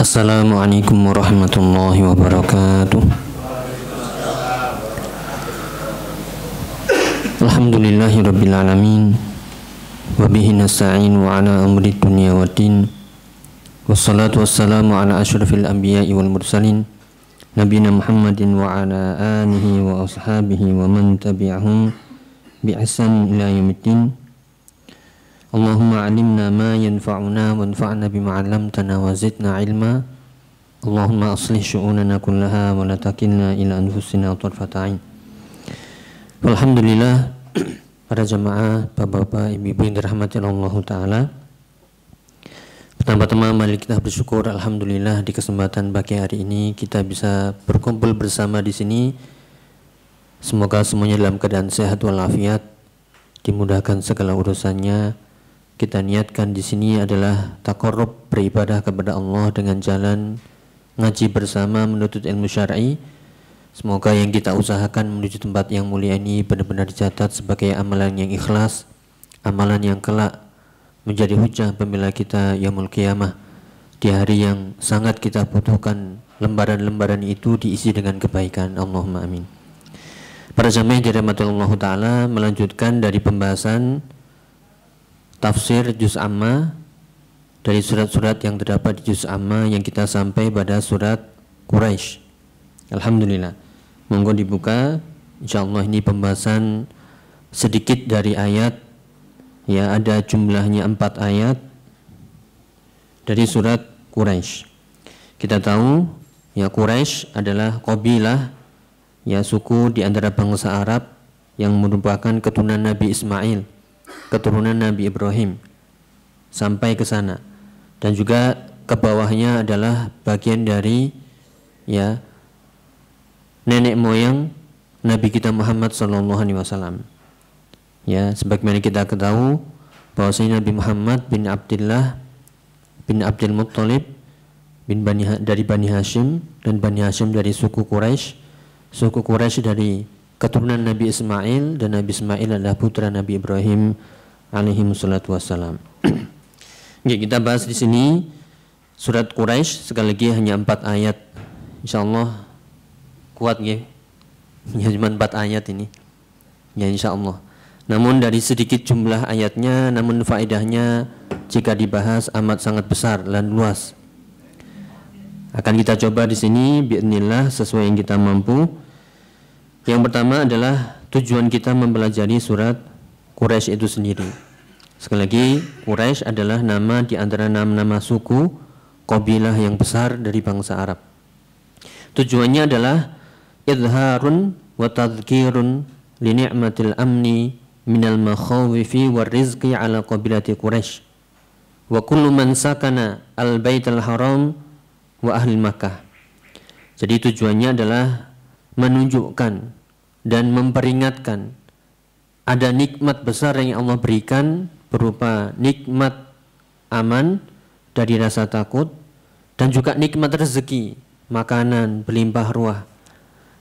Assalamualaikum warahmatullahi wabarakatuh. Alhamdulillahi rabbil alamin. Wabihi nasta'in wa ala amri dunya waddin. Wassalatu wassalamu ala asyrafil anbiya'i wal mursalin Nabina Muhammadin wa ala alihi wa ashabihi wa man tabi'ahum bi ihsan ila yaumiddin. Allahumma alimna ma yanfa'una wanfa'na bima 'allamtana wa zidna ilma. Allahumma aslih syu'unana kullaha wa la takilna ila anfusina tarfata 'ain. Alhamdulillah, para jamaah, bapak-bapak, ibu-ibu yang dirahmati Allah Ta'ala. Pertama-tama mari kita bersyukur, alhamdulillah, di kesempatan pagi hari ini kita bisa berkumpul bersama di sini. Semoga semuanya dalam keadaan sehat walafiat, dimudahkan segala urusannya. Kita niatkan di sini adalah taqarrub, beribadah kepada Allah dengan jalan ngaji bersama, menuntut ilmu syar'i. Semoga yang kita usahakan menuju tempat yang mulia ini benar-benar dicatat sebagai amalan yang ikhlas, amalan yang kelak menjadi hujjah pembela kita yaumul qiyamah, di hari yang sangat kita butuhkan lembaran-lembaran itu diisi dengan kebaikan. Allahumma amin. Para jamaah dirahmati Allah Ta'ala, melanjutkan dari pembahasan tafsir juz amma dari surat-surat yang terdapat di juz amma yang kita sampai pada surat Quraisy. Alhamdulillah. Monggo dibuka. Insyaallah ini pembahasan sedikit dari ayat. Ya, ada jumlahnya 4 ayat dari surat Quraisy. Kita tahu ya, Quraisy adalah qabilah, ya, suku di antara bangsa Arab yang merupakan keturunan Nabi Ismail, keturunan Nabi Ibrahim sampai ke sana, dan juga ke bawahnya adalah bagian dari, ya, nenek moyang Nabi kita Muhammad SAW. Ya, sebagaimana kita ketahui bahwasanya Nabi Muhammad bin Abdullah bin Abdul Muttalib dari Bani Hashim, dan Bani Hashim dari suku Quraisy. Suku Quraisy dari keturunan Nabi Ismail, dan Nabi Ismail adalah putra Nabi Ibrahim alaihi wassalatu wassalam. Oke, kita bahas di sini surat Quraisy, sekali lagi hanya 4 ayat. Insyaallah kuat ya. Ya, cuma 4 ayat ini. Ya, insyaallah. Namun dari sedikit jumlah ayatnya, namun faedahnya jika dibahas amat sangat besar dan luas. Akan kita coba di sini biidznillah sesuai yang kita mampu. Yang pertama adalah tujuan kita mempelajari surat Quraisy itu sendiri. Sekali lagi, Quraisy adalah nama di antara nama-nama suku qabilah yang besar dari bangsa Arab. Tujuannya adalah idharun wa tadhkirun li ni'matil amni minal makhawifi war rizqi ala qabilati Quraisy wa kullu man sakana al baitul haram wa ahli Makkah. Jadi tujuannya adalah menunjukkan dan memperingatkan ada nikmat besar yang Allah berikan, berupa nikmat aman dari rasa takut, dan juga nikmat rezeki, makanan berlimpah ruah,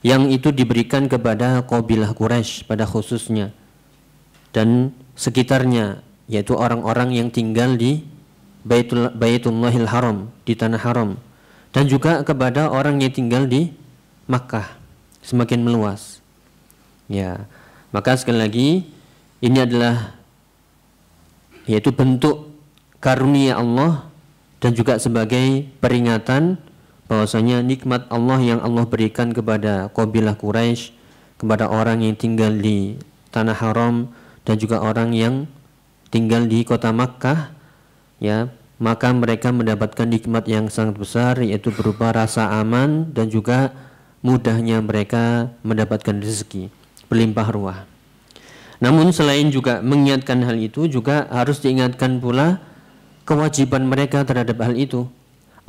yang itu diberikan kepada qabilah Quraisy pada khususnya dan sekitarnya, yaitu orang-orang yang tinggal di Baitullahil Haram, di tanah haram, dan juga kepada orang yang tinggal di Makkah, semakin meluas. Ya, maka sekali lagi ini adalah yaitu bentuk karunia Allah, dan juga sebagai peringatan bahwasanya nikmat Allah yang Allah berikan kepada qabilah Quraisy, kepada orang yang tinggal di tanah haram dan juga orang yang tinggal di kota Makkah, ya, maka mereka mendapatkan nikmat yang sangat besar, yaitu berupa rasa aman dan juga mudahnya mereka mendapatkan rezeki berlimpah ruah. Namun selain juga mengingatkan hal itu, juga harus diingatkan pula kewajiban mereka terhadap hal itu.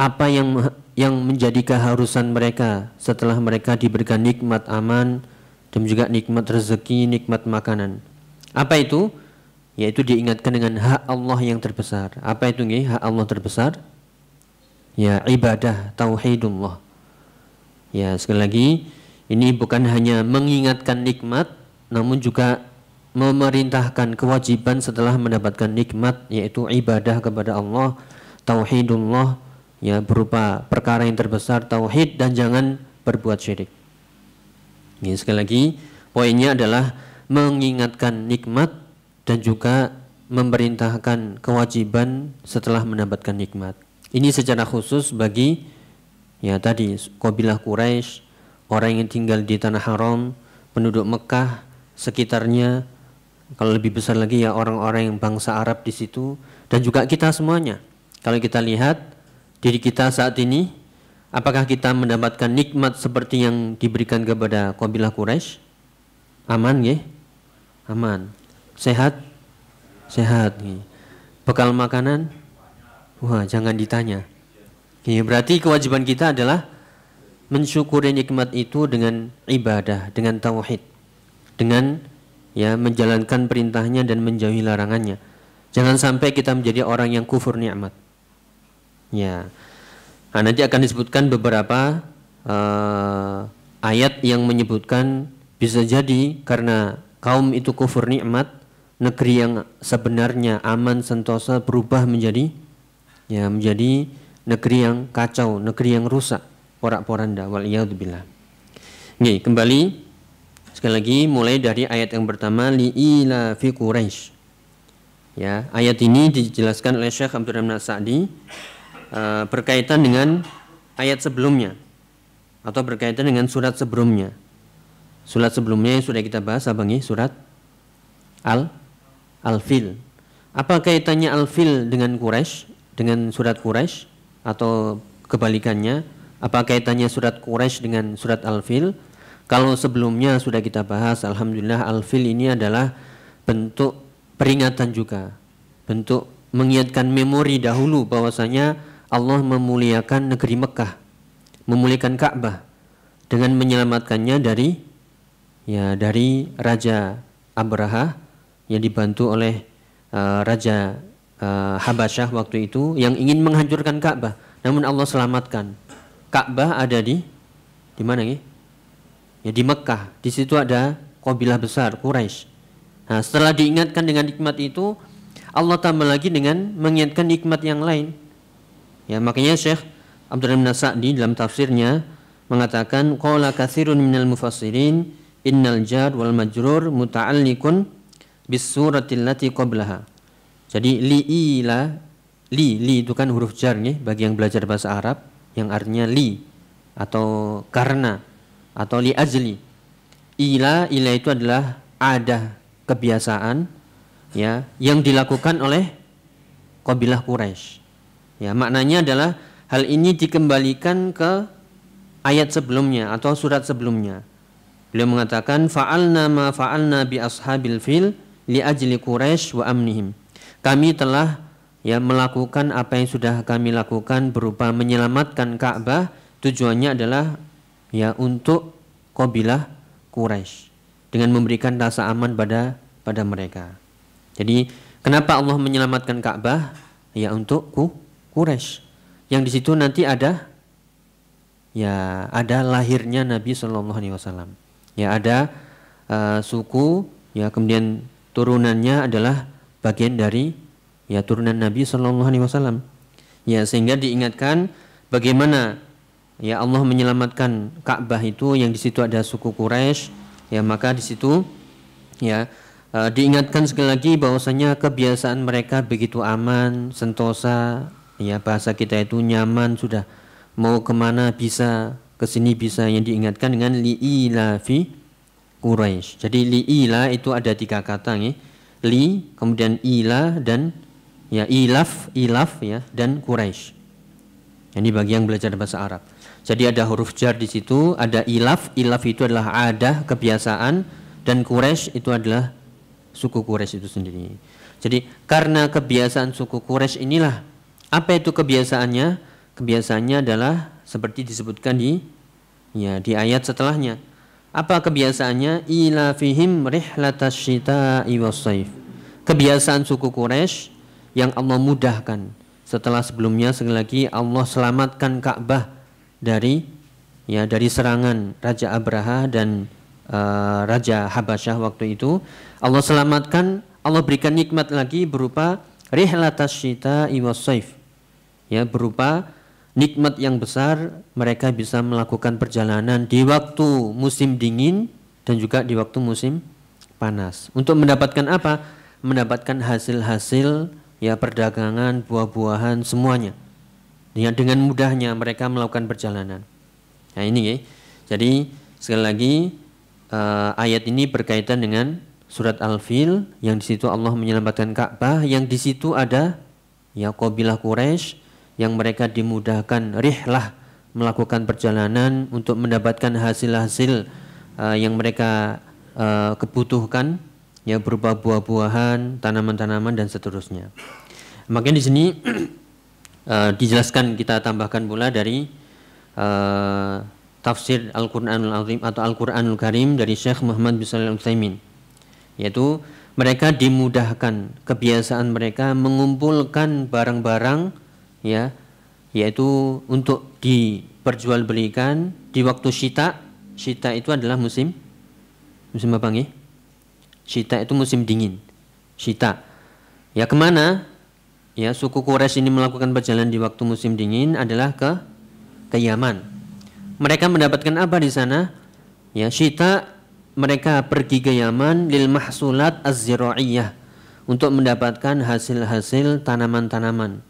Apa yang menjadi keharusan mereka setelah mereka diberikan nikmat aman dan juga nikmat rezeki, nikmat makanan. Apa itu? Yaitu diingatkan dengan hak Allah yang terbesar. Apa itu hak Allah terbesar? Ya, ibadah, tauhidullah. Ya, sekali lagi, ini bukan hanya mengingatkan nikmat, namun juga memerintahkan kewajiban setelah mendapatkan nikmat, yaitu ibadah kepada Allah, tauhidullah, ya berupa perkara yang terbesar tauhid dan jangan berbuat syirik. Ini sekali lagi poinnya adalah mengingatkan nikmat dan juga memerintahkan kewajiban setelah mendapatkan nikmat. Ini secara khusus bagi ya tadi kabilah Quraisy, orang yang tinggal di tanah haram, penduduk Mekah sekitarnya, kalau lebih besar lagi ya orang-orang yang bangsa Arab di situ, dan juga kita semuanya. Kalau kita lihat diri kita saat ini, apakah kita mendapatkan nikmat seperti yang diberikan kepada kabilah Quraisy? Aman nggih? Aman. Sehat? Sehat nggih. Bekal makanan? Wah, jangan ditanya. Ya, berarti kewajiban kita adalah mensyukuri nikmat itu dengan ibadah, dengan tauhid, dengan ya menjalankan perintahnya dan menjauhi larangannya. Jangan sampai kita menjadi orang yang kufur nikmat. Ya, nah, nanti akan disebutkan beberapa ayat yang menyebutkan bisa jadi karena kaum itu kufur nikmat, negeri yang sebenarnya aman sentosa berubah menjadi negeri yang kacau, negeri yang rusak, porak-poranda. Waliyadzubillah. Nih, kembali sekali lagi mulai dari ayat yang pertama, li'ila fi Quraisy. Ya, ayat ini dijelaskan oleh Syekh Abdurrahman As-Sa'di berkaitan dengan ayat sebelumnya atau berkaitan dengan surat sebelumnya. Surat sebelumnya yang sudah kita bahas apa nih? Surat Al-Fil. Apa kaitannya Al-Fil dengan Quraisy, dengan surat Quraisy, atau kebalikannya? Apa kaitannya surat Quraisy dengan surat Al-Fil? Kalau sebelumnya sudah kita bahas, alhamdulillah Al-Fil ini adalah bentuk peringatan juga, bentuk mengingatkan memori dahulu bahwasanya Allah memuliakan negeri Mekah, memuliakan Ka'bah dengan menyelamatkannya dari Raja Abraha yang dibantu oleh Raja Habasyah waktu itu yang ingin menghancurkan Ka'bah, namun Allah selamatkan. Ka'bah ada di mana nih? Ya di Mekah. Di situ ada kabilah besar Quraisy. Nah, setelah diingatkan dengan nikmat itu, Allah tambah lagi dengan mengingatkan nikmat yang lain. Ya, makanya Syekh Abdurrahman As-Sa'di dalam tafsirnya mengatakan qala katsirun minal mufassirin innal jar wal majrur muta'alliqun bis suratil lati qablaha. Jadi li itu kan huruf jar nih bagi yang belajar bahasa Arab, yang artinya li atau karena atau li ajli. Ila itu adalah ada kebiasaan ya yang dilakukan oleh kabilah Quraisy. Ya, maknanya adalah hal ini dikembalikan ke ayat sebelumnya atau surat sebelumnya. Beliau mengatakan fa'alna ma fa'alna bi ashabil fil li ajli Quraisy wa amnihim. Kami telah melakukan apa yang sudah kami lakukan berupa menyelamatkan Ka'bah, tujuannya adalah untuk kabilah Quraisy dengan memberikan rasa aman pada mereka. Jadi kenapa Allah menyelamatkan Ka'bah? Ya untuk Quraisy. Yang di situ nanti ada lahirnya Nabi Shallallahu Alaihi Wasallam. Ya ada suku, kemudian turunannya adalah bagian dari turunan Nabi Shallallahu Alaihi Wasallam. Ya, sehingga diingatkan bagaimana Allah menyelamatkan Ka'bah itu yang di situ ada suku Quraisy. Ya, maka di situ diingatkan sekali lagi bahwasanya kebiasaan mereka begitu aman, sentosa. Ya, bahasa kita itu nyaman, sudah mau kemana bisa, kesini bisa. Yang diingatkan dengan li'ila fi Quraisy. Jadi li'ila itu ada 3 kata nih. Li, kemudian ila, dan ilaf dan Quraisy. Ini bagi yang belajar bahasa Arab. Jadi ada huruf jar di situ, ada ilaf itu adalah ada kebiasaan, dan Quraisy itu adalah suku Quraisy itu sendiri. Jadi karena kebiasaan suku Quraisy inilah, apa itu kebiasaannya? Kebiasaannya adalah seperti disebutkan di ayat setelahnya. Apa kebiasaannya? Ila fihim rihlatash syita'i was-shaif. Kebiasaan suku Quraisy yang Allah mudahkan. Setelah sebelumnya sekali lagi Allah selamatkan Ka'bah dari serangan Raja Abraha dan Raja Habasyah waktu itu. Allah selamatkan, Allah berikan nikmat lagi berupa rihlatash syita'i was-shaif. Ya, berupa nikmat yang besar, mereka bisa melakukan perjalanan di waktu musim dingin dan juga di waktu musim panas. Untuk mendapatkan apa? Mendapatkan hasil-hasil ya perdagangan, buah-buahan semuanya. Dengan mudahnya mereka melakukan perjalanan. Nah ini ya. Jadi sekali lagi ayat ini berkaitan dengan surat Al-Fil yang di situ Allah menyelamatkan Ka'bah, yang di situ ada ya qabilah Quraisy yang mereka dimudahkan rihlah melakukan perjalanan untuk mendapatkan hasil-hasil yang mereka kebutuhkan ya berupa buah-buahan, tanaman-tanaman dan seterusnya. Makanya di sini dijelaskan, kita tambahkan pula dari tafsir Al-Qur'anul Azim atau Al-Qur'anul Karim dari Syekh Muhammad bin Shalih Al-Utsaimin, yaitu mereka dimudahkan kebiasaan mereka mengumpulkan barang-barang ya, yaitu untuk diperjualbelikan di waktu syita. Syita itu adalah musim apa nggih? Syita itu musim dingin. Syita. Ya kemana? Ya suku Quraisy ini melakukan perjalanan di waktu musim dingin adalah ke Yaman. Mereka mendapatkan apa di sana? Ya syita, mereka pergi ke Yaman lil mahsulat az-zira'iyah, untuk mendapatkan hasil-hasil tanaman-tanaman.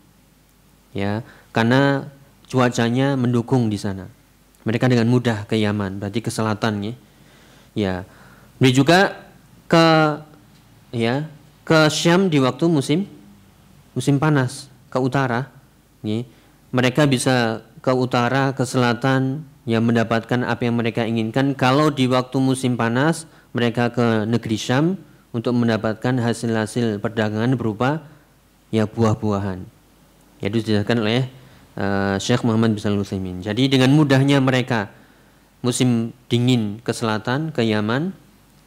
Ya, karena cuacanya mendukung di sana. Mereka dengan mudah ke Yaman, berarti ke selatan ya. Ya. Mereka juga ke Syam di waktu musim panas, ke utara ya. Mereka bisa ke utara, ke selatan yang mendapatkan apa yang mereka inginkan. Kalau di waktu musim panas, mereka ke negeri Syam untuk mendapatkan hasil-hasil perdagangan berupa ya buah-buahan. Itu dijelaskan oleh Syekh Muhammad bin Shalih Al-Utsaimin. Jadi dengan mudahnya mereka musim dingin ke selatan, ke Yaman,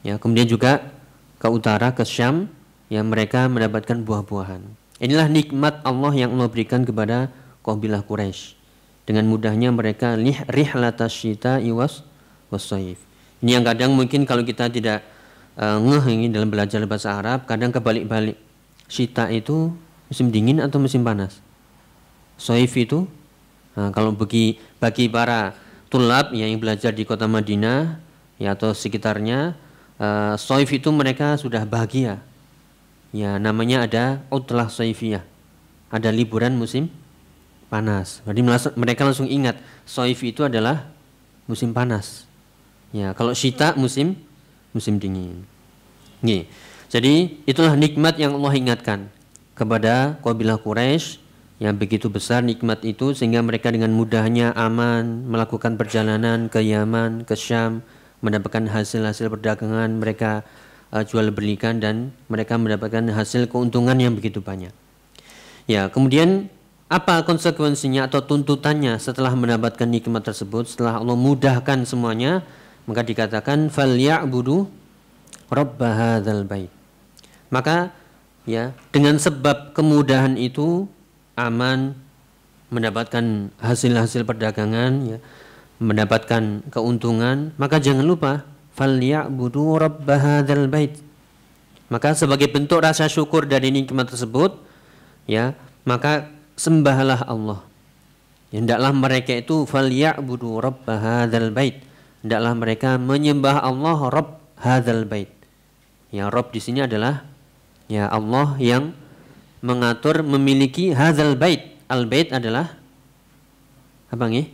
ya kemudian juga ke utara, ke Syam, ya mereka mendapatkan buah-buahan. Inilah nikmat Allah yang Allah berikan kepada qabilah Quraisy. Dengan mudahnya mereka rihlatas syita'i was-shaif. Ini yang kadang mungkin kalau kita tidak ngeh dalam belajar bahasa Arab, kadang kebalik-balik. Syita itu musim dingin atau musim panas? Shaif itu kalau bagi para tulab yang belajar di kota Madinah ya atau sekitarnya, shaif itu mereka sudah bahagia. Ya namanya ada utlah shaifiyah. Ada liburan musim panas. Jadi mereka langsung ingat shaif itu adalah musim panas. Ya, kalau syita musim dingin. Nih. Jadi itulah nikmat yang Allah ingatkan kepada qabilah Quraisy. Yang begitu besar nikmat itu sehingga mereka dengan mudahnya aman melakukan perjalanan ke Yaman, ke Syam, mendapatkan hasil-hasil perdagangan mereka jual belikan, dan mereka mendapatkan hasil keuntungan yang begitu banyak. Ya, kemudian apa konsekuensinya atau tuntutannya setelah mendapatkan nikmat tersebut? Setelah Allah mudahkan semuanya, maka dikatakan falya'budu rabb hadzal bait. Maka ya dengan sebab kemudahan itu aman, mendapatkan hasil-hasil perdagangan ya, mendapatkan keuntungan, maka jangan lupa falya'budu rabb hadzal bait. Maka sebagai bentuk rasa syukur dari nikmat tersebut ya, maka sembahlah Allah. Ya, hendaklah mereka itu falya'budu rabb hadzal bait. Hendaklah mereka menyembah Allah rabb hadzal bait. Ya, rabb di sini adalah ya Allah yang mengatur memiliki hadzal bait. Al-bait adalah apa nggih?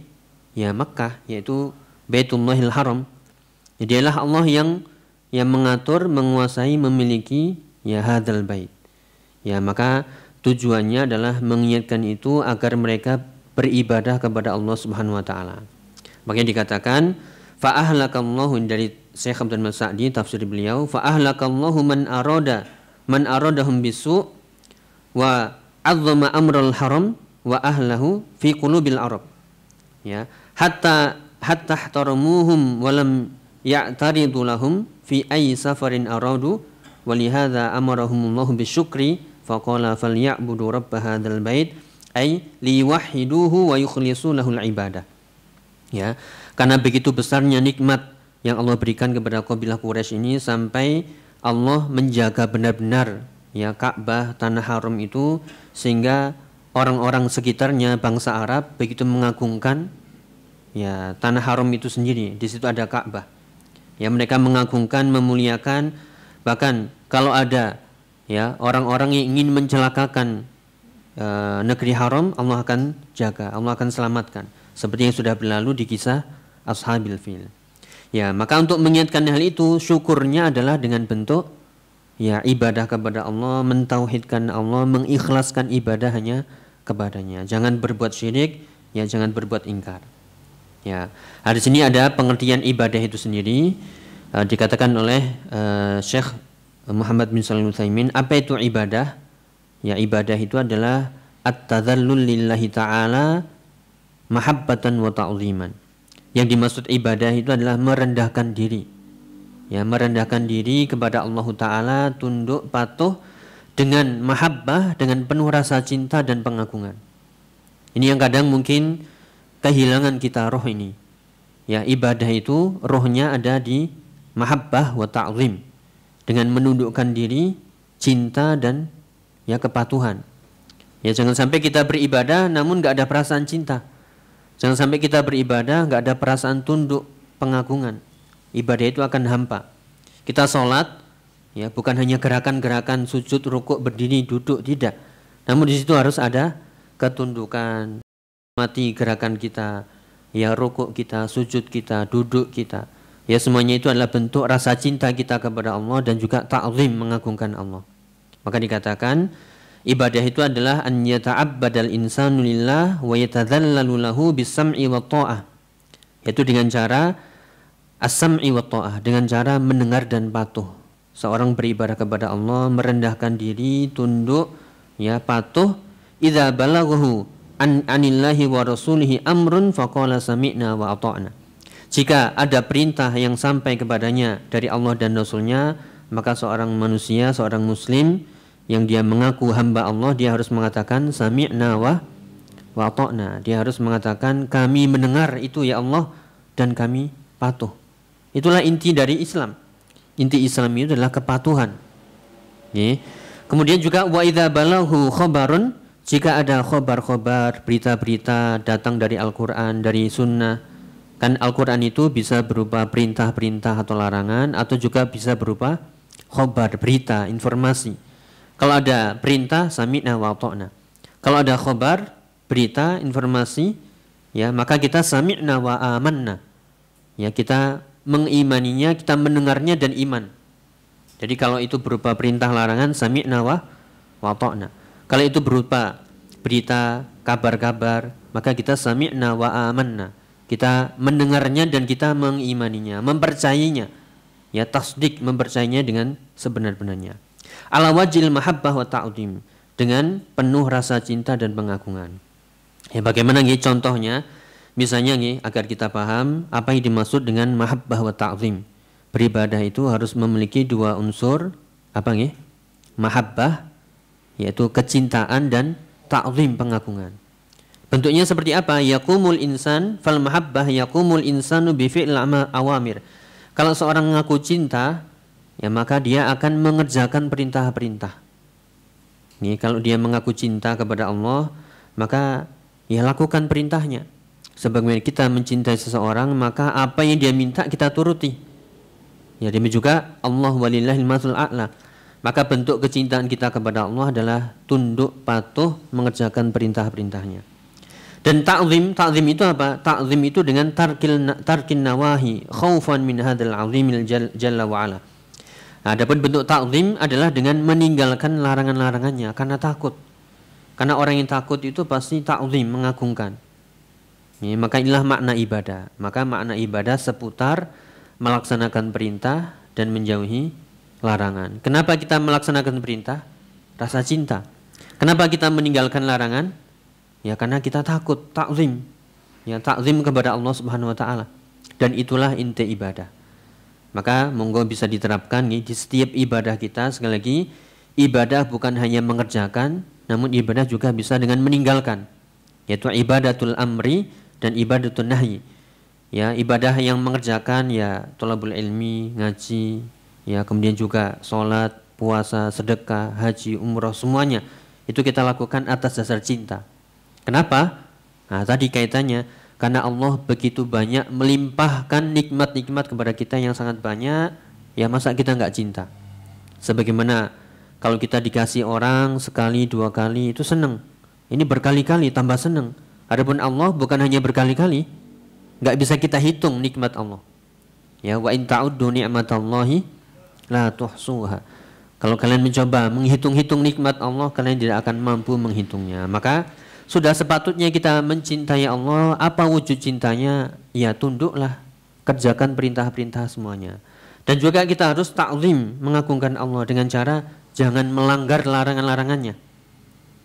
Ya Makkah, yaitu Baitullahil Haram. Jadi adalah Allah yang mengatur, menguasai, memiliki ya hadzal bait. Ya maka tujuannya adalah mengingatkan itu agar mereka beribadah kepada Allah Subhanahu wa taala. Makanya dikatakan fa ahlakallahu, dari Syekh Abdul Sa'di tafsir beliau, fa ahlakallahu man aradahum bisu wa azzama amral haram wa ahlahu fi qulubil arab. Ya, hatta ihtaramuhum wa lam ya'taridu lahum fi ayyi safarin aradu wa lihadza amarahumullahu bisyukri faqala falya'budu rabb hadzal bait ay liwahhiduhu wa yukhlisu lahul ibadah. Ya, karena begitu besarnya nikmat yang Allah berikan kepada kabilah Quraisy ini sampai Allah menjaga benar-benar ya Ka'bah, tanah haram itu, sehingga orang-orang sekitarnya bangsa Arab begitu mengagungkan ya tanah haram itu sendiri. Di situ ada Ka'bah. Ya, mereka mengagungkan, memuliakan, bahkan kalau ada ya orang-orang yang ingin mencelakakan negeri haram, Allah akan jaga, Allah akan selamatkan. Seperti yang sudah berlalu di kisah Ashabil Fil. Ya, maka untuk mengingatkan hal itu, syukurnya adalah dengan bentuk ya ibadah kepada Allah, mentauhidkan Allah, mengikhlaskan ibadah hanya kepadanya. Jangan berbuat syirik, ya jangan berbuat ingkar. Ya, di sini ada pengertian ibadah itu sendiri. Dikatakan oleh Syekh Muhammad bin Shalih Al-Utsaimin, apa itu ibadah? Ya, ibadah itu adalah at-tadhallul lillahi ta'ala mahabbatan wa ta'ziman. Yang dimaksud ibadah itu adalah merendahkan diri. Ya, merendahkan diri kepada Allah Ta'ala, tunduk, patuh dengan mahabbah, dengan penuh rasa cinta dan pengagungan. Ini yang kadang mungkin kehilangan kita roh ini. Ya, ibadah itu rohnya ada di mahabbah wa ta'zim. Dengan menundukkan diri, cinta dan ya kepatuhan. Ya, jangan sampai kita beribadah namun gak ada perasaan cinta. Jangan sampai kita beribadah nggak ada perasaan tunduk, pengagungan. Ibadah itu akan hampa. Kita sholat, ya bukan hanya gerakan-gerakan sujud, rukuk, berdiri, duduk, tidak. Namun di situ harus ada ketundukan, mati gerakan kita, ya rukuk kita, sujud kita, duduk kita. Ya semuanya itu adalah bentuk rasa cinta kita kepada Allah dan juga ta'zim, mengagungkan Allah. Maka dikatakan ibadah itu adalah an yata'abbadal insanu lillah wa yatadhallalu lahu bis-sam'i wa ta'ah. Yaitu dengan cara as-sam'i wa ta'ah, dengan cara mendengar dan patuh. Seorang beribadah kepada Allah, merendahkan diri, tunduk, ya patuh. Idza balaghahu anillahi wa rasulihi amrun faqala sami'na wa ata'na. Jika ada perintah yang sampai kepadanya dari Allah dan Rasulnya, maka seorang manusia, seorang muslim yang dia mengaku hamba Allah, dia harus mengatakan sami'na wa ata'na. Dia harus mengatakan kami mendengar itu ya Allah dan kami patuh. Itulah inti dari Islam. Inti Islam itu adalah kepatuhan. Ya. Kemudian juga wa idza balahu khabarun, jika ada khobar-khobar, berita-berita datang dari Al-Qur'an, dari sunnah. Kan Al-Qur'an itu bisa berupa perintah-perintah atau larangan, atau juga bisa berupa khobar, berita, informasi. Kalau ada perintah, sami'na wa ata'na. Kalau ada khobar, berita, informasi, ya maka kita sami'na wa amanna. Ya, kita mengimaninya, kita mendengarnya dan iman. Jadi kalau itu berupa perintah larangan, sami'na wa ata'na. Kalau itu berupa berita, kabar-kabar, maka kita sami'na wa amanna. Kita mendengarnya dan kita mengimaninya, mempercayainya. Ya, tasdik, mempercayainya dengan sebenar-benarnya. Ala wajil mahabbah wa ta'zim, dengan penuh rasa cinta dan pengagungan. Ya, bagaimana nih contohnya? Misalnya nih, agar kita paham apa yang dimaksud dengan mahabbah wa ta'zim. Beribadah itu harus memiliki dua unsur, apa nih? Mahabbah, yaitu kecintaan, dan ta'zim, pengagungan. Bentuknya seperti apa? Yaqumul insan fal mahabbah yaqumul insanu bi fi'l awamir. Kalau seorang mengaku cinta, ya maka dia akan mengerjakan perintah-perintah. Nih, kalau dia mengaku cinta kepada Allah, maka ya lakukan perintahnya. Sebagaimana kita mencintai seseorang, maka apa yang dia minta kita turuti. Ya, demikian juga Allah walillahil matsalul a'la. Maka bentuk kecintaan kita kepada Allah adalah tunduk, patuh, mengerjakan perintah-perintahnya. Dan ta'zim itu apa? Ta'zim itu dengan tarkin nawahi khaufan min hadzal 'azimil jalla wa ala. Adapun bentuk ta'zim adalah dengan meninggalkan larangan-larangannya karena takut. Karena orang yang takut itu pasti ta'zim, mengagungkan. Ya, maka inilah makna ibadah. Maka makna ibadah seputar melaksanakan perintah dan menjauhi larangan. Kenapa kita melaksanakan perintah? Rasa cinta. Kenapa kita meninggalkan larangan? Ya karena kita takut, ta'zim. Ya, ta'zim kepada Allah Subhanahu wa taala. Dan itulah inti ibadah. Maka monggo bisa diterapkan nih, di setiap ibadah kita. Sekali lagi, ibadah bukan hanya mengerjakan, namun ibadah juga bisa dengan meninggalkan. Yaitu ibadatul amri dan ibadatul nahyi. Ya, ibadah yang mengerjakan ya thalabul ilmi, ngaji, ya kemudian juga sholat, puasa, sedekah, haji, umrah, semuanya. Itu kita lakukan atas dasar cinta. Kenapa? Nah, tadi kaitannya karena Allah begitu banyak melimpahkan nikmat-nikmat kepada kita yang sangat banyak, ya masa kita nggak cinta? Sebagaimana kalau kita dikasih orang sekali, dua kali itu senang. Ini berkali-kali tambah senang. Adapun Allah bukan hanya berkali-kali, nggak bisa kita hitung nikmat Allah. Ya, wa in ta'uddu ni'matallahi la tuhsuha. Kalau kalian mencoba menghitung-hitung nikmat Allah, kalian tidak akan mampu menghitungnya. Maka sudah sepatutnya kita mencintai Allah. Apa wujud cintanya? Ya tunduklah, kerjakan perintah-perintah semuanya. Dan juga kita harus ta'zim, mengagungkan Allah dengan cara jangan melanggar larangan-larangannya.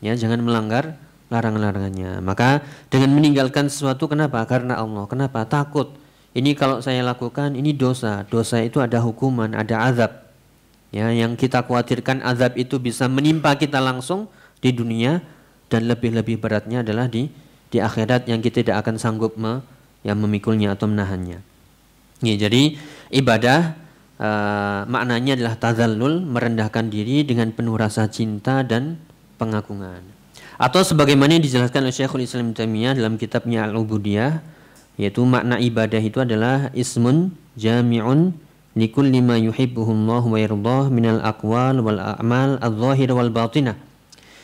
Ya, jangan melanggar larangan-larangannya. Maka dengan meninggalkan sesuatu, kenapa? Karena Allah. Kenapa? Takut. Ini kalau saya lakukan, ini dosa. Dosa itu ada hukuman, ada azab. Ya, yang kita khawatirkan azab itu bisa menimpa kita langsung di dunia, dan lebih-lebih beratnya adalah di akhirat yang kita tidak akan sanggup memikulnya atau menahannya. Ya, jadi ibadah maknanya adalah tazallul, merendahkan diri dengan penuh rasa cinta dan pengagungan. Atau sebagaimana dijelaskan oleh Syekhul Islam Ibnu Taimiyah dalam kitabnya Al-Ubudiyah, yaitu makna ibadah itu adalah ismun jami'un likulli ma yuhibbuhullah wa yardah minal aqwal wal a'mal adh-dhahir wal batinah.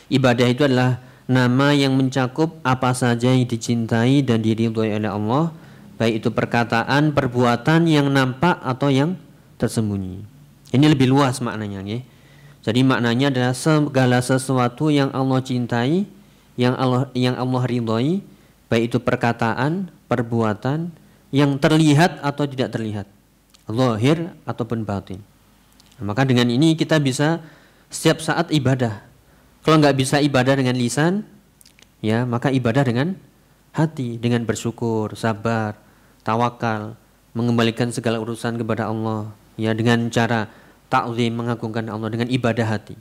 Ibadah itu adalah nama yang mencakup apa saja yang dicintai dan diridhoi oleh Allah, baik itu perkataan, perbuatan yang nampak atau yang tersembunyi. Ini lebih luas maknanya, ya. Jadi maknanya adalah segala sesuatu yang Allah cintai, yang Allah ridhoi, baik itu perkataan, perbuatan yang terlihat atau tidak terlihat, zahir ataupun batin. Maka dengan ini kita bisa setiap saat ibadah. Kalau nggak bisa ibadah dengan lisan, ya maka ibadah dengan hati, dengan bersyukur, sabar, tawakal, mengembalikan segala urusan kepada Allah, ya dengan cara ta'zim, mengagungkan Allah dengan ibadah hati,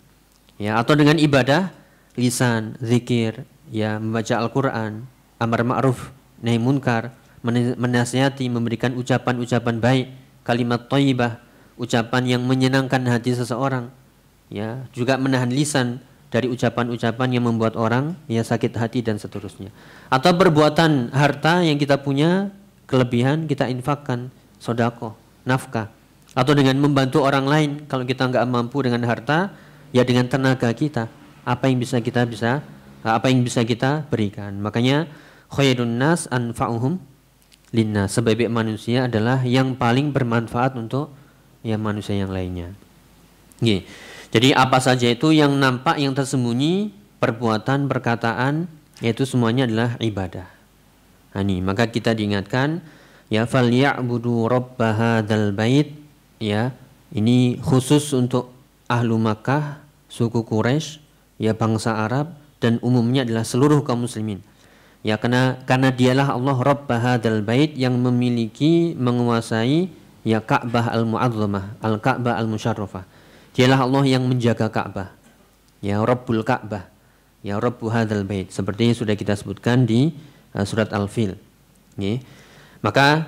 ya atau dengan ibadah lisan, zikir, ya membaca Al-Quran, amar ma'ruf, nahi munkar, menasihati, memberikan ucapan-ucapan baik, kalimat thayyibah, ucapan yang menyenangkan hati seseorang, ya juga menahan lisan dari ucapan-ucapan yang membuat orang ya sakit hati dan seterusnya. Atau perbuatan harta yang kita punya kelebihan kita infakkan, sedekah, nafkah. Atau dengan membantu orang lain, kalau kita nggak mampu dengan harta, ya dengan tenaga kita, apa yang bisa kita berikan. Makanya khairun nas anfa'uhum linnas, sebaik manusia adalah yang paling bermanfaat untuk ya manusia yang lainnya. Jadi apa saja itu yang nampak, yang tersembunyi, perbuatan, perkataan, yaitu semuanya adalah ibadah. Nah, ini maka kita diingatkan ya falya'budu rabb hadzal bait. Ya, ini khusus untuk ahlu Makkah, suku Quraisy, ya bangsa Arab, dan umumnya adalah seluruh kaum muslimin. Ya karena dialah Allah Rabb hadzal bait yang memiliki, menguasai ya Ka'bah al-Mu'azzamah, al-Ka'bah al-Musyarrafah. Dialah Allah yang menjaga Ka'bah. Ya Rabbul Ka'bah, ya Rabbu hadzal bait, seperti yang sudah kita sebutkan di surat Al-Fil. Ya. Maka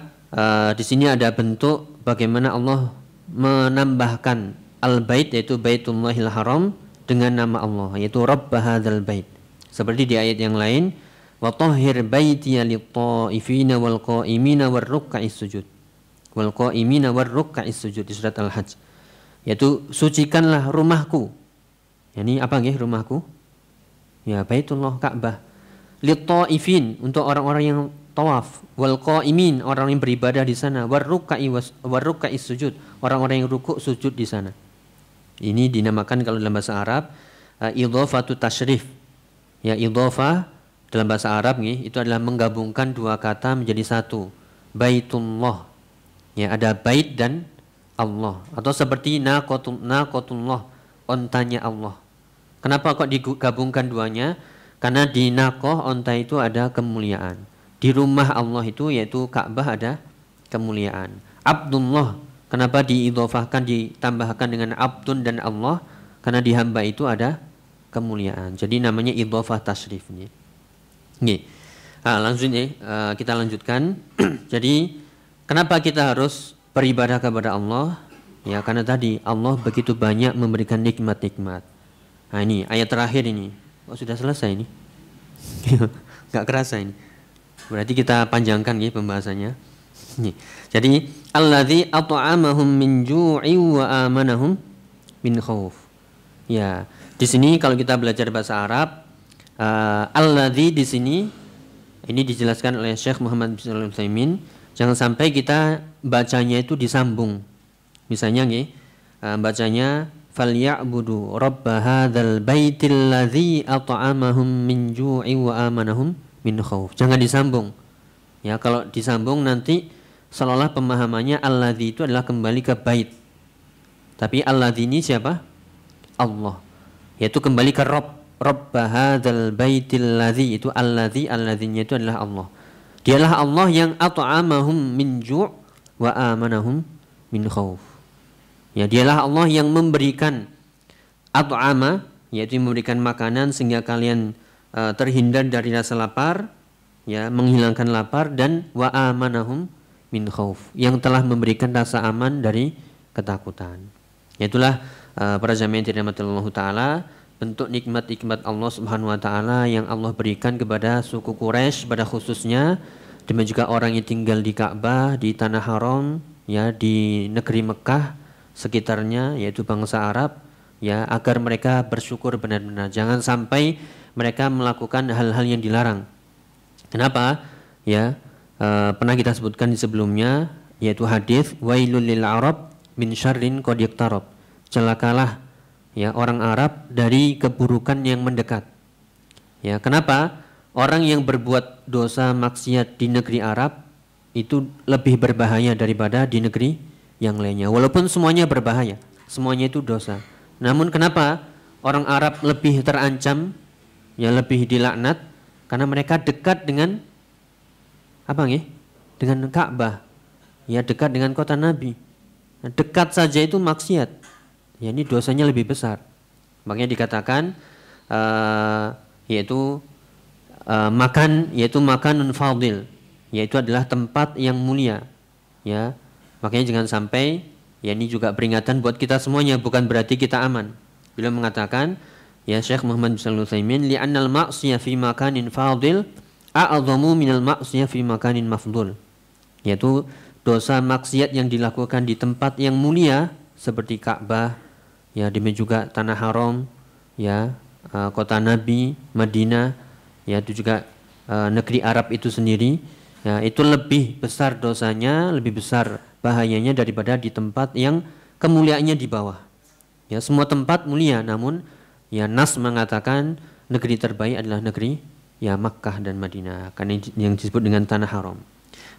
di sini ada bentuk bagaimana Allah menambahkan al-bait, yaitu Baitullahil Haram, dengan nama Allah, yaitu Rabb hadzal bait. Seperti di ayat yang lain, wa tahhir baitiya lit-taifina wal qa'imina war ruk'is sujud. Wal qa'imina war ruk'is sujud di surat Al-Hajj. Yaitu sucikanlah rumahku. Ini apa nggih rumahku? Ya Baitullah Ka'bah. Lit-taifin, untuk orang-orang yang tawaf, wal qaimin, orang yang beribadah di sana, war ruk'is sujud, orang-orang yang rukuk sujud di sana. Ini dinamakan kalau dalam bahasa Arab idhofatu tasyrif. Ya idhofah dalam bahasa Arab nih, itu adalah menggabungkan dua kata menjadi satu. Baitullah. Ya ada bait dan Allah, atau seperti naqatullah, ontanya Allah. Kenapa kok digabungkan duanya? Karena di naqah, onta itu ada kemuliaan. Di rumah Allah itu yaitu Ka'bah ada kemuliaan. Abdullah, kenapa diidhofahkan, ditambahkan dengan abdun dan Allah? Karena di hamba itu ada kemuliaan. Jadi namanya idhofah tasrif. Langsung kita lanjutkan. Jadi kenapa kita harus beribadah kepada Allah? Ya karena tadi Allah begitu banyak memberikan nikmat-nikmat. Nah ini ayat terakhir ini. Oh, sudah selesai ini. Nggak kerasa ini. Berarti kita panjangkan ya pembahasannya. Jadi alladzi at'amahum min ju'i wa amanahum min khauf. Ya, di sini kalau kita belajar bahasa Arab, alladzi di sini ini dijelaskan oleh Syekh Muhammad bin Shalih Al-Utsaimin. Jangan sampai kita bacanya itu disambung. Misalnya nggih, bacanya falya'budu rabb hadzal baitil ladzi at'amahum min ju'i wa amanahum min khauf. Jangan disambung. Ya, kalau disambung nanti seolah pemahamannya alladzi itu adalah kembali ke bait. Tapi alladzi ini siapa? Allah. Yaitu kembali ke Rabb. Rabb hadzal baitil ladzi, itu alladzi, alladzinya itu adalah Allah. Dialah Allah yang at'amahum min ju' wa amanahum min khauf. Ya, dialah Allah yang memberikan at'ama, yaitu memberikan makanan sehingga kalian terhindar dari rasa lapar, ya, menghilangkan lapar, dan wa amanahum min khauf, yang telah memberikan rasa aman dari ketakutan. Itulah para jamaah yang dirahmati Allah Ta'ala, bentuk nikmat-nikmat Allah Subhanahu wa Ta'ala yang Allah berikan kepada suku Quraisy pada khususnya, dan juga orang yang tinggal di Ka'bah, di tanah haram, ya, di negeri Mekah sekitarnya, yaitu bangsa Arab, ya, agar mereka bersyukur benar-benar. Jangan sampai mereka melakukan hal-hal yang dilarang. Kenapa? Ya, pernah kita sebutkan di sebelumnya, yaitu hadis wailul lil arab min syarrin qad iqtarab. Celakalah, ya, orang Arab dari keburukan yang mendekat. Ya, kenapa? Orang yang berbuat dosa maksiat di negeri Arab itu lebih berbahaya daripada di negeri yang lainnya. Walaupun semuanya berbahaya, semuanya itu dosa. Namun kenapa orang Arab lebih terancam, ya, lebih dilaknat? Karena mereka dekat dengan apa nggih? Dengan Ka'bah. Ya, dekat dengan kota Nabi. Nah, dekat saja itu maksiat. Ya, ini dosanya lebih besar. Makanya dikatakan yaitu makanun fadil, yaitu adalah tempat yang mulia. Ya. Makanya jangan sampai, ya, ini juga peringatan buat kita semuanya, bukan berarti kita aman. Beliau mengatakan, ya, Syekh Muhammad bin Shalih Al-Utsaimin, li'annal ma'siyah fi makanin fadil a'adhamu minal ma'siyah fi makanin mafdul. Yaitu dosa maksiat yang dilakukan di tempat yang mulia seperti Ka'bah, ya, demikian juga tanah haram, ya, kota Nabi, Madinah, ya, itu juga negeri Arab itu sendiri, ya, itu lebih besar dosanya, lebih besar bahayanya daripada di tempat yang kemuliaannya di bawah. Ya, semua tempat mulia, namun, ya, Nas mengatakan negeri terbaik adalah negeri, ya, Makkah dan Madinah, karena yang disebut dengan tanah haram.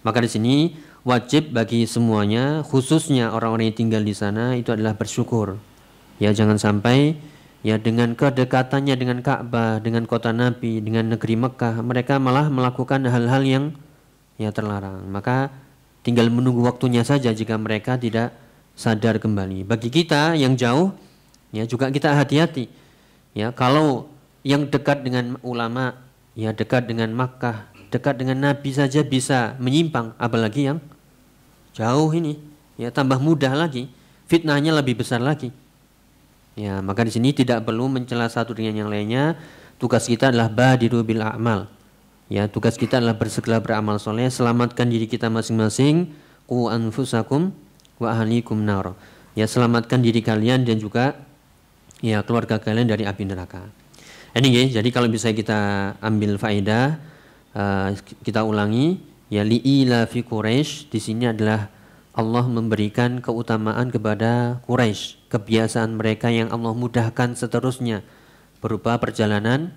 Maka di sini wajib bagi semuanya, khususnya orang-orang yang tinggal di sana, itu adalah bersyukur. Ya, jangan sampai, ya, dengan kedekatannya dengan Ka'bah, dengan kota Nabi, dengan negeri Mekah, mereka malah melakukan hal-hal yang, ya, terlarang. Maka tinggal menunggu waktunya saja jika mereka tidak sadar kembali. Bagi kita yang jauh, ya, juga kita hati-hati. Ya, kalau yang dekat dengan ulama, ya, dekat dengan Makkah, dekat dengan Nabi saja bisa menyimpang, apalagi yang jauh ini, ya, tambah mudah lagi, fitnahnya lebih besar lagi. Ya, maka di sini tidak perlu mencela satu dengan yang lainnya. Tugas kita adalah badiru bil a'mal. Ya, tugas kita adalah bersegera beramal soleh, selamatkan diri kita masing-masing. Qu anfusakum wa ahlikum nar. Ya, selamatkan diri kalian dan juga, ya, keluarga kalian dari api neraka. Ini ya, jadi kalau bisa kita ambil faedah, kita ulangi, ya, li'ila fi Quraisy di sini adalah Allah memberikan keutamaan kepada Quraisy, kebiasaan mereka yang Allah mudahkan seterusnya berupa perjalanan,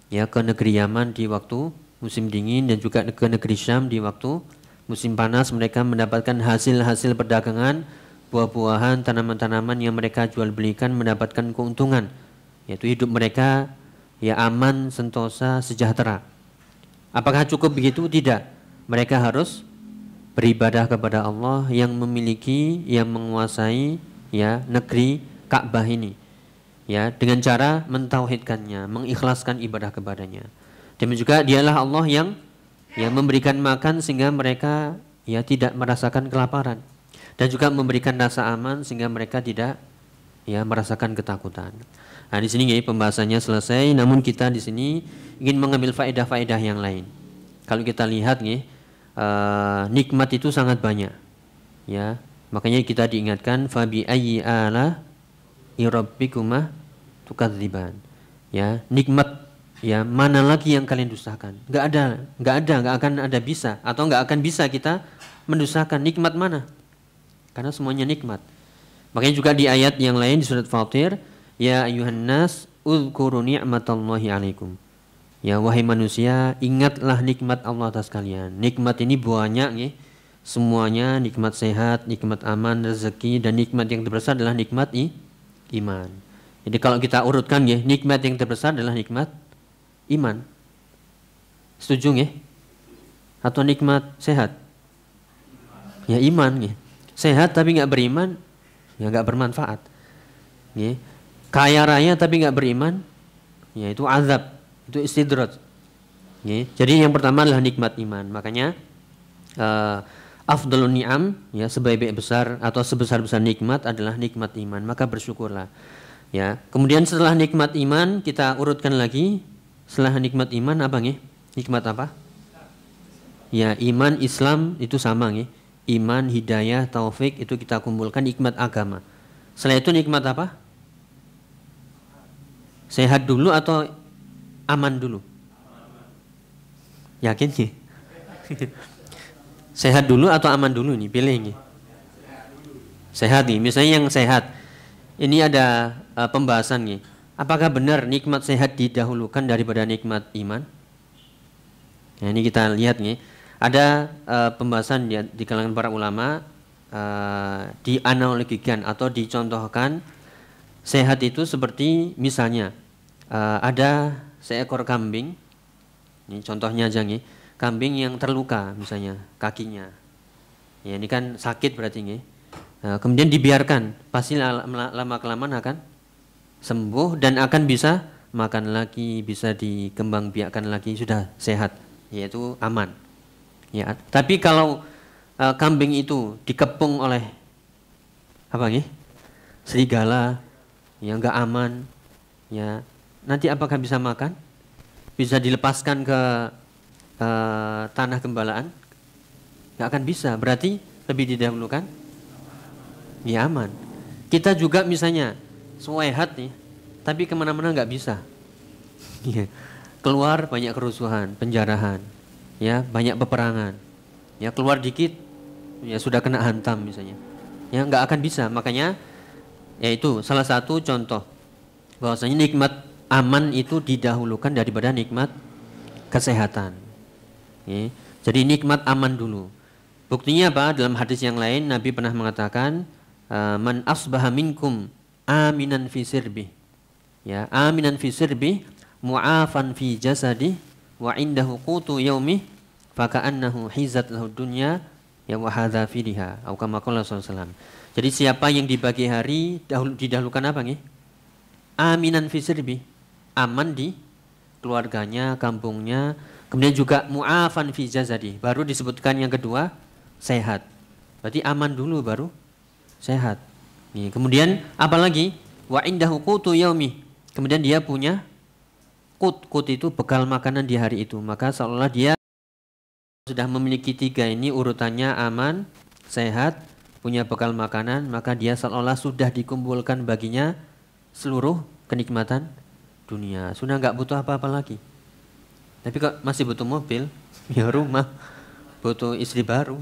ya, ke negeri Yaman di waktu musim dingin dan juga ke negeri Syam di waktu musim panas. Mereka mendapatkan hasil-hasil perdagangan, buah-buahan, tanaman-tanaman yang mereka jual belikan, mendapatkan keuntungan, yaitu hidup mereka, ya, aman, sentosa, sejahtera. Apakah cukup begitu? Tidak. Mereka harus beribadah kepada Allah yang memiliki, yang menguasai, ya, negeri Ka'bah ini, ya, dengan cara mentauhidkannya, mengikhlaskan ibadah kepadanya. Dan juga dialah Allah yang, ya, memberikan makan sehingga mereka, ya, tidak merasakan kelaparan, dan juga memberikan rasa aman sehingga mereka tidak, ya, merasakan ketakutan. Nah, di sini pembahasannya selesai, namun kita di sini ingin mengambil faedah-faedah yang lain. Kalau kita lihat nikmat itu sangat banyak. Ya, makanya kita diingatkan fabi ayyi ala rabbikuma tukadziban. Ya, nikmat ya mana lagi yang kalian dustakan? Enggak akan ada bisa atau enggak akan bisa kita mendustakan nikmat mana? Karena semuanya nikmat. Makanya juga di ayat yang lain di surat Fatir, ya ayuhan nas uzkuru ni'matallahi alaikum. Ya wahai manusia, ingatlah nikmat Allah atas kalian. Nikmat ini banyak semuanya, nikmat sehat, nikmat aman, rezeki, dan nikmat yang terbesar adalah nikmat iman. Jadi kalau kita urutkan nikmat yang terbesar adalah nikmat iman. Setuju Atau nikmat sehat? Ya iman Sehat tapi nggak beriman, ya nggak bermanfaat. Kaya raya tapi nggak beriman, ya itu azab, itu istidraj. Jadi yang pertama adalah nikmat iman. Makanya afdhalun ni'am, ya sebaik-baik besar atau sebesar-besar nikmat adalah nikmat iman. Maka bersyukurlah. Ya. Kemudian setelah nikmat iman kita urutkan lagi. Setelah nikmat iman apa Nikmat apa? Ya iman Islam itu sama Iman, hidayah, taufik itu kita kumpulkan nikmat agama. Setelah itu nikmat apa? Sehat dulu atau aman dulu? Yakin Sehat dulu atau aman dulu nih? Pilih Sehat misalnya yang sehat. Ini ada pembahasan Apakah benar nikmat sehat didahulukan daripada nikmat iman? Nah, ini kita lihat Ada pembahasan di kalangan para ulama dianalogikan atau dicontohkan sehat itu seperti misalnya ada seekor kambing. Ini contohnya aja kambing yang terluka misalnya kakinya. Ya ini kan sakit berarti kemudian dibiarkan, pasti lama kelamaan akan sembuh dan akan bisa makan lagi, bisa dikembangbiakkan lagi, sudah sehat, yaitu aman. Ya, tapi kalau kambing itu dikepung oleh serigala, yang enggak aman, ya nanti apakah bisa makan? Bisa dilepaskan ke tanah gembalaan? Enggak akan bisa. Berarti lebih didahulukan? Ya aman. Kita juga misalnya sehat tapi kemana-mana enggak bisa. Keluar banyak kerusuhan, penjarahan. Ya, banyak peperangan. Ya, keluar dikit ya sudah kena hantam misalnya. Ya, enggak akan bisa. Makanya yaitu salah satu contoh bahwasanya nikmat aman itu didahulukan daripada nikmat kesehatan. Ya, jadi nikmat aman dulu. Buktinya apa? Dalam hadis yang lain Nabi pernah mengatakan man asbaha minkum aminan fi sirbi. Ya, aminan fi sirbi mu'afan fi jasadi wa indahu qutu yaumi faka'annahu hizat lahu dunya ya wa hadza fiha atau kama qala sallallahu. Jadi siapa yang di pagi hari didahulukan apa aminan fi sirbi, aman di keluarganya, kampungnya, kemudian juga mu'afan fi jasadi, baru disebutkan yang kedua sehat. Berarti aman dulu baru sehat. Kemudian apa lagi? Wa indahu qutu yaumi. Kemudian dia punya Kut itu bekal makanan di hari itu. Maka seolah dia sudah memiliki tiga ini urutannya aman, sehat, punya bekal makanan. Maka dia seolah sudah dikumpulkan baginya seluruh kenikmatan dunia. Sudah nggak butuh apa-apa lagi. Tapi kok masih butuh mobil, ya rumah, butuh istri baru.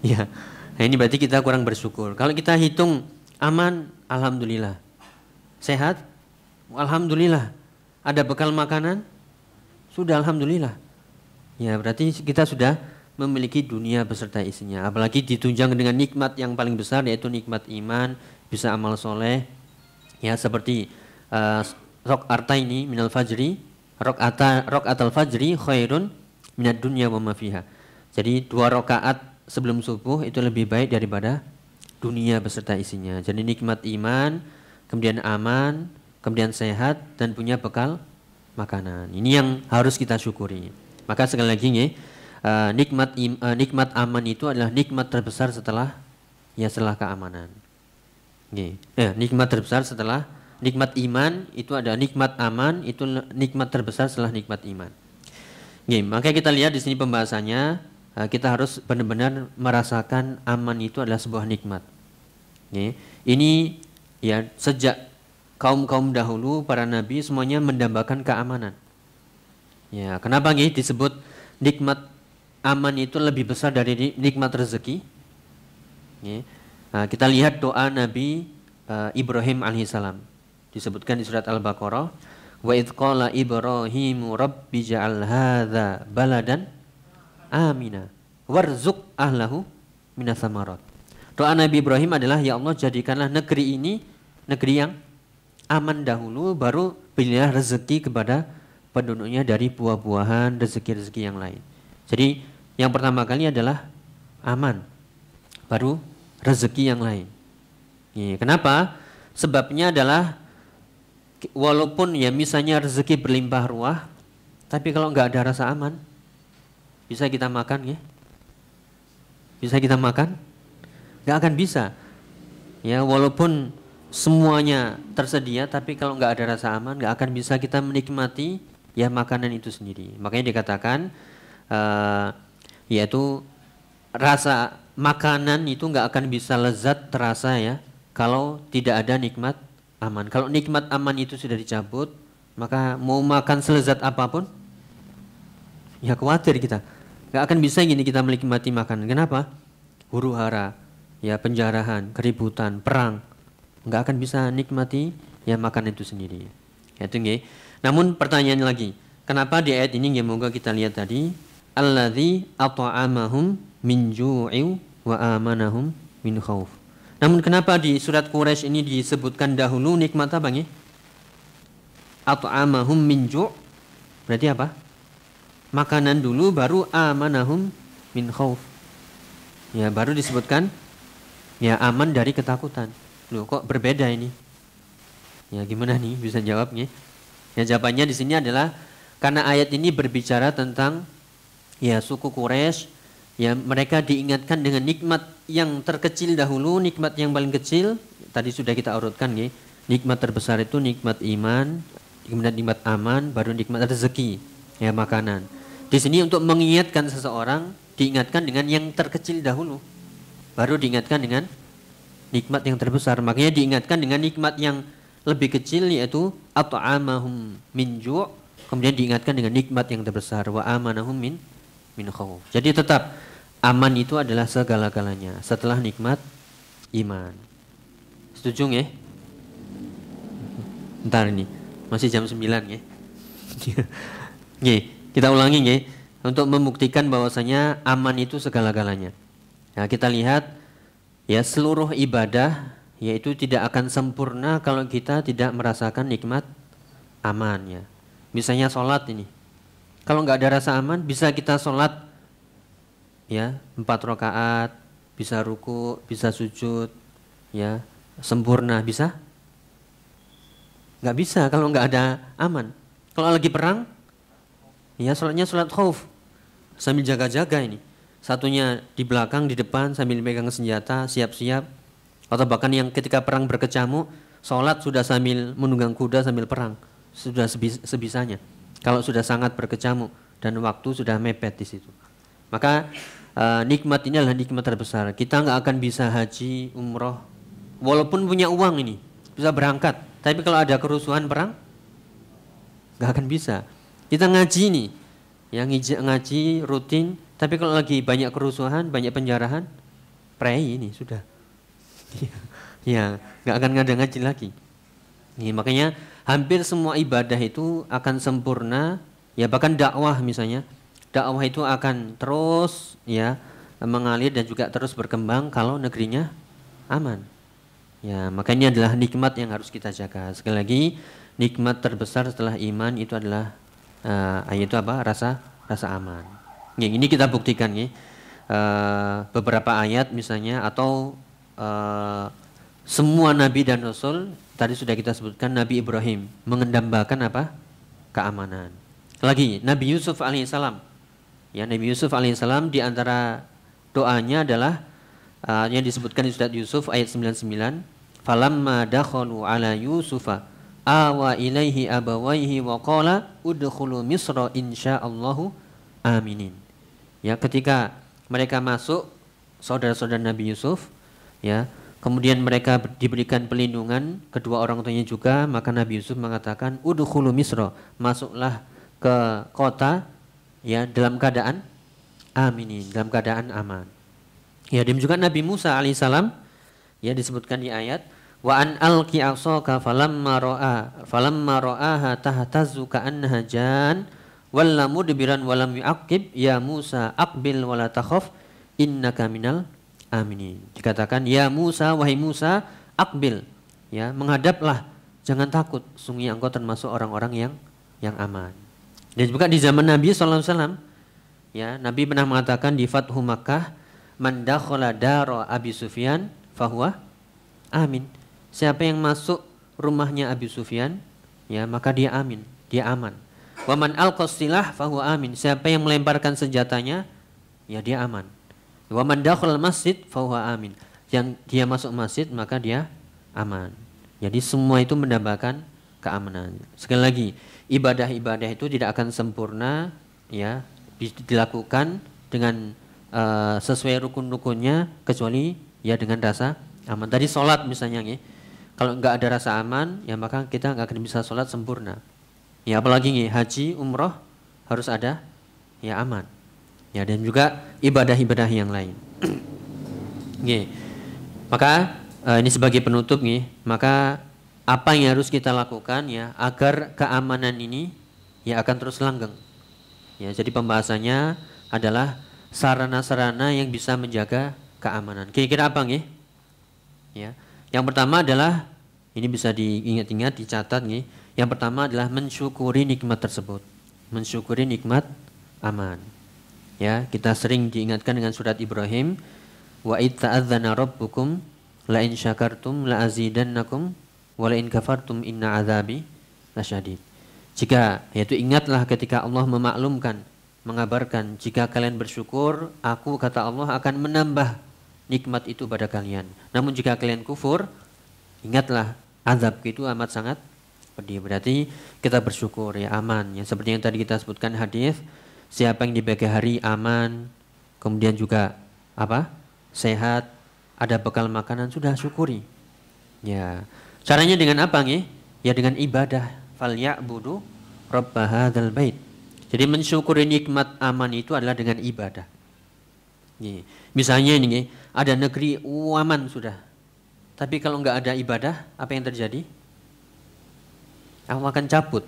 Ya, nah ini berarti kita kurang bersyukur. Kalau kita hitung aman, alhamdulillah. Sehat, alhamdulillah. Ada bekal makanan? Sudah alhamdulillah. Ya berarti kita sudah memiliki dunia beserta isinya. Apalagi ditunjang dengan nikmat yang paling besar yaitu nikmat iman, bisa amal soleh. Ya seperti rok'ata ini minal fajri, rok'atal fajri khairun minad dunya wa ma fiha. Jadi 2 rakaat sebelum subuh itu lebih baik daripada dunia beserta isinya. Jadi nikmat iman, kemudian aman, kemudian sehat dan punya bekal makanan. Ini yang harus kita syukuri. Maka sekali lagi nikmat aman itu adalah nikmat terbesar setelah keamanan. Nikmat terbesar setelah Nikmat iman itu ada nikmat aman, itu nikmat terbesar setelah nikmat iman. Oke, makanya kita lihat di sini pembahasannya, kita harus benar-benar merasakan aman itu adalah sebuah nikmat. Oke, ini ya sejak kaum-kaum dahulu para nabi semuanya mendambakan keamanan. Ya, kenapa nih disebut nikmat aman itu lebih besar dari nikmat rezeki? Ya. Kita lihat doa Nabi Ibrahim alaihissalam. Disebutkan di surat Al-Baqarah, wa idz qala Ibrahimu rabbi ja'al hadza baladan amina warzuq ahlahu minas samarat. Doa Nabi Ibrahim adalah, ya Allah jadikanlah negeri ini negeri yang aman dahulu, baru berilah rezeki kepada penduduknya dari buah-buahan, rezeki-rezeki yang lain. Jadi yang pertama kali adalah aman, baru rezeki yang lain. Kenapa? Sebabnya adalah walaupun ya misalnya rezeki berlimpah ruah, tapi kalau nggak ada rasa aman, bisa kita makan ya? Bisa kita makan? Nggak akan bisa. Ya walaupun semuanya tersedia, tapi kalau nggak ada rasa aman, nggak akan bisa kita menikmati ya makanan itu sendiri. Makanya dikatakan yaitu rasa makanan itu nggak akan bisa lezat terasa ya kalau tidak ada nikmat aman. Kalau nikmat aman itu sudah dicabut, maka mau makan selezat apapun, ya khawatir kita. Gak akan bisa gini kita menikmati makanan. Kenapa? Huru hara, ya penjarahan, keributan, perang. Gak akan bisa nikmati ya makan itu sendiri. Ya, itu nggih. Namun pertanyaan lagi, kenapa di ayat ini yang moga kita lihat tadi, alladzi at'amahum min ju'in wa amanahum min khauf. Namun kenapa di surat Quraisy ini disebutkan dahulu nikmat apa nih? At'amahum min ju', berarti apa? Makanan dulu baru amanahum min khauf. Ya, baru disebutkan ya aman dari ketakutan. Loh, kok berbeda ini? Ya, gimana nih bisa jawab nih? Ya, jawabannya di sini adalah karena ayat ini berbicara tentang ya suku Quraisy. Ya, mereka diingatkan dengan nikmat yang terkecil dahulu, nikmat yang paling kecil tadi sudah kita urutkan ya. Nikmat terbesar itu nikmat iman, kemudian nikmat aman, baru nikmat rezeki, ya makanan. Di sini untuk mengingatkan seseorang diingatkan dengan yang terkecil dahulu, baru diingatkan dengan nikmat yang terbesar. Makanya diingatkan dengan nikmat yang lebih kecil yaitu at'amahum min ju', kemudian diingatkan dengan nikmat yang terbesar wa amanahum min khauf. Jadi tetap aman itu adalah segala-galanya setelah nikmat iman. Setuju nggih? Bentar ini, masih jam 9 nggih. Nggih, kita ulangi nggih untuk membuktikan bahwasanya aman itu segala-galanya. Nah, kita lihat ya seluruh ibadah yaitu tidak akan sempurna kalau kita tidak merasakan nikmat aman ya. Misalnya sholat ini. Kalau nggak ada rasa aman, bisa kita sholat ya 4 rakaat, bisa ruku, bisa sujud, ya sempurna, bisa? Nggak bisa kalau nggak ada aman. Kalau lagi perang, ya sholatnya sholat khauf, sambil jaga-jaga ini. Satunya di belakang, di depan sambil megang senjata, siap-siap. Atau bahkan yang ketika perang berkecamuk, sholat sudah sambil menunggang kuda sambil perang, sudah sebisanya. Kalau sudah sangat berkecamuk dan waktu sudah mepet di situ, maka nikmat ini adalah nikmat terbesar. Kita nggak akan bisa haji, umroh, walaupun punya uang ini, bisa berangkat. Tapi kalau ada kerusuhan perang, nggak akan bisa. Kita ngaji nih, yang ngaji rutin, tapi kalau lagi banyak kerusuhan, banyak penjarahan, prei ini sudah, ya nggak akan ngada ngaji lagi. Nih, makanya hampir semua ibadah itu akan sempurna, ya bahkan dakwah misalnya. Dakwah itu akan terus ya mengalir dan juga terus berkembang kalau negerinya aman. Ya, makanya adalah nikmat yang harus kita jaga. Sekali lagi, nikmat terbesar setelah iman itu adalah yaitu apa? Rasa aman. Ya, ini kita buktikan ya. Beberapa ayat misalnya atau semua nabi dan rasul tadi sudah kita sebutkan. Nabi Ibrahim mengendambakan apa? Keamanan. Lagi Nabi Yusuf alaihissalam. Ya, Nabi Yusuf alaihissalam di antara doanya adalah yang disebutkan di surat Yusuf ayat 99, falamma dakhalu ala Yusufa awa ilaihi abawaihi wa qala udkhulu misra insyaallahu aminin. Ya, ketika mereka masuk saudara-saudara Nabi Yusuf, ya, kemudian mereka diberikan pelindungan kedua orang tuanya juga, maka Nabi Yusuf mengatakan udkhulu misra, masuklah ke kota, ya, dalam keadaan aminin, dalam keadaan aman. Ya, demikian juga Nabi Musa alaihissalam, ya, disebutkan di ayat wa an alqi asaka falamma ra'aha tahtazzu ka'annaha jan walla mudbiran wa lam yu'aqib ya Musa aqbil wa la takhaf innaka minal aminin. Dikatakan ya Musa, wahai Musa, aqbil, ya, menghadaplah, jangan takut, sungguh engkau termasuk orang-orang yang aman. Dan juga di zaman Nabi SAW, ya, Nabi pernah mengatakan di Fathu Makkah, man dakhala dara Abi Sufyan fahuwa amin. Siapa yang masuk rumahnya Abi Sufyan, ya, maka dia amin, dia aman. Wa man alqas silah fahuwa amin. Siapa yang melemparkan senjatanya, ya, dia aman. Wa man dakhala masjid fahuwa amin. Yang dia masuk masjid maka dia aman. Jadi semua itu mendapatkan keamanan. Sekali lagi, ibadah-ibadah itu tidak akan sempurna, ya, dilakukan dengan sesuai rukun-rukunnya kecuali, ya, dengan rasa aman. Tadi sholat misalnya, ya, kalau nggak ada rasa aman, ya, maka kita nggak akan bisa sholat sempurna. Ya, apalagi nih, haji, umroh harus ada, ya, aman. Ya, dan juga ibadah-ibadah yang lain. Nih, maka ini sebagai penutup nih, maka apa yang harus kita lakukan, ya, agar keamanan ini, ya, akan terus langgeng. Ya, jadi pembahasannya adalah sarana-sarana yang bisa menjaga keamanan. Kira-kira apa nih? Ya, yang pertama adalah ini bisa diingat-ingat, dicatat nih. Yang pertama adalah mensyukuri nikmat tersebut, mensyukuri nikmat aman. Ya, kita sering diingatkan dengan surat Ibrahim, wa id ta'adzana rabbukum la in syakartum la azidannakum wa la in kafartum inna azabi lasyadid. Jika, yaitu ingatlah ketika Allah memaklumkan, mengabarkan, jika kalian bersyukur, aku, kata Allah, akan menambah nikmat itu pada kalian. Namun jika kalian kufur, ingatlah azab itu amat sangat pedih. Berarti kita bersyukur, ya, aman. Yang seperti yang tadi kita sebutkan hadis, siapa yang di pagi hari aman, kemudian juga apa? Sehat, ada bekal makanan, sudah syukuri. Ya. Caranya dengan apa nih? Ya, dengan ibadah. Falyabudu rabb hadzal bait. Jadi mensyukuri nikmat aman itu adalah dengan ibadah. Nih, misalnya ini ada negeri aman sudah, tapi kalau nggak ada ibadah, apa yang terjadi? Allah akan cabut.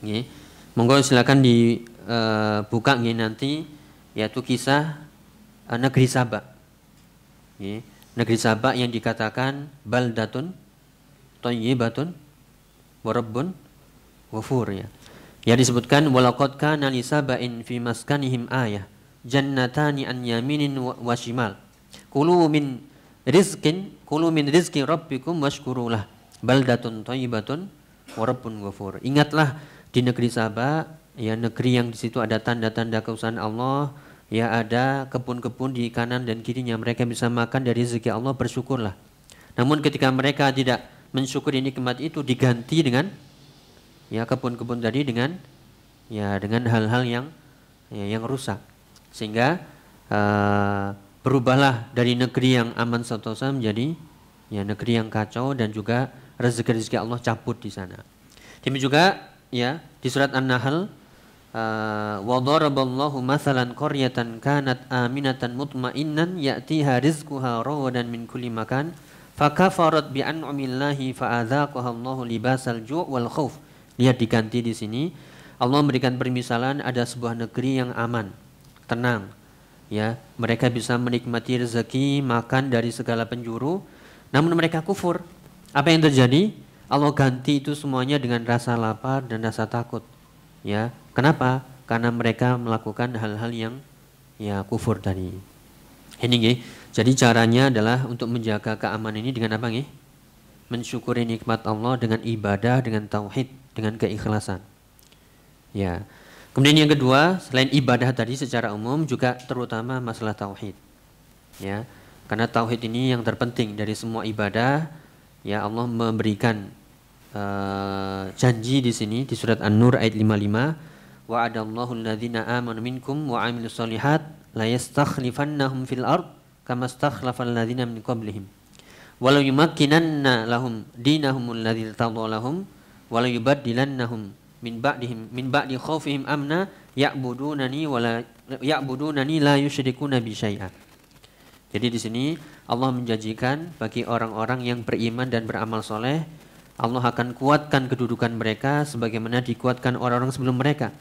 Nih, monggo silakan dibuka nih nanti, yaitu kisah negeri Saba. Nih, negeri Saba yang dikatakan baldatun thayyibatun wa rabbun ghafur, ya. Ya, disebutkan walaqad kana li saba'in fi maskanihim ayah jannatani an yaminin wa shimal kulu min rizqi rabbikum washkurulah baldatun thayyibatun wa rabbun ghafur. Ingatlah di negeri Saba, ya, negeri yang di situ ada tanda-tanda kekuasaan Allah, ya, ada kebun-kebun di kanan dan kirinya, mereka bisa makan dari rezeki Allah, bersyukurlah. Namun ketika mereka tidak mensyukuri nikmat itu, diganti dengan, ya, kebun-kebun tadi dengan, ya, dengan hal-hal yang, ya, yang rusak, sehingga berubahlah dari negeri yang aman sentosa menjadi, ya, negeri yang kacau dan juga rezeki-rezeki Allah cabut di sana. Demikian juga, ya, di surat An-Nahl, wa daraballahu mathalan qaryatan kanat aminatan mutmainnan ya'tiha rizquha rawadan min kulli makan fakafarat bi an'amillahi fa'adzaqaha Allahu libasal ju' wal khauf. Lihat, diganti di sini. Allah memberikan permisalan ada sebuah negeri yang aman, tenang, ya, mereka bisa menikmati rezeki, makan dari segala penjuru, namun mereka kufur. Apa yang terjadi? Allah ganti itu semuanya dengan rasa lapar dan rasa takut. Ya, kenapa? Karena mereka melakukan hal-hal yang, ya, kufur tadi. Ini nggih. Jadi caranya adalah untuk menjaga keamanan ini dengan apa nggih? Mensyukuri nikmat Allah dengan ibadah, dengan tauhid, dengan keikhlasan. Ya. Kemudian yang kedua, selain ibadah tadi secara umum juga terutama masalah tauhid. Ya. Karena tauhid ini yang terpenting dari semua ibadah. Ya, Allah memberikan janji di sini di surat An-Nur ayat 55, wa'adallahu alladhina amanu minkum wa 'amilus shalihat la yastakhlifannahum fil ard kama stakhlafal ladzina min qablihim walau yumakkinanna lahum dinahum alladzi irtadha lahum walau yubaddilannahum min ba'di khaufihim amna ya'budunani la yusyrikuna bi syai'a. Jadi di sini Allah menjanjikan bagi orang-orang yang beriman dan beramal soleh, Allah akan kuatkan kedudukan mereka sebagaimana dikuatkan orang-orang sebelum mereka.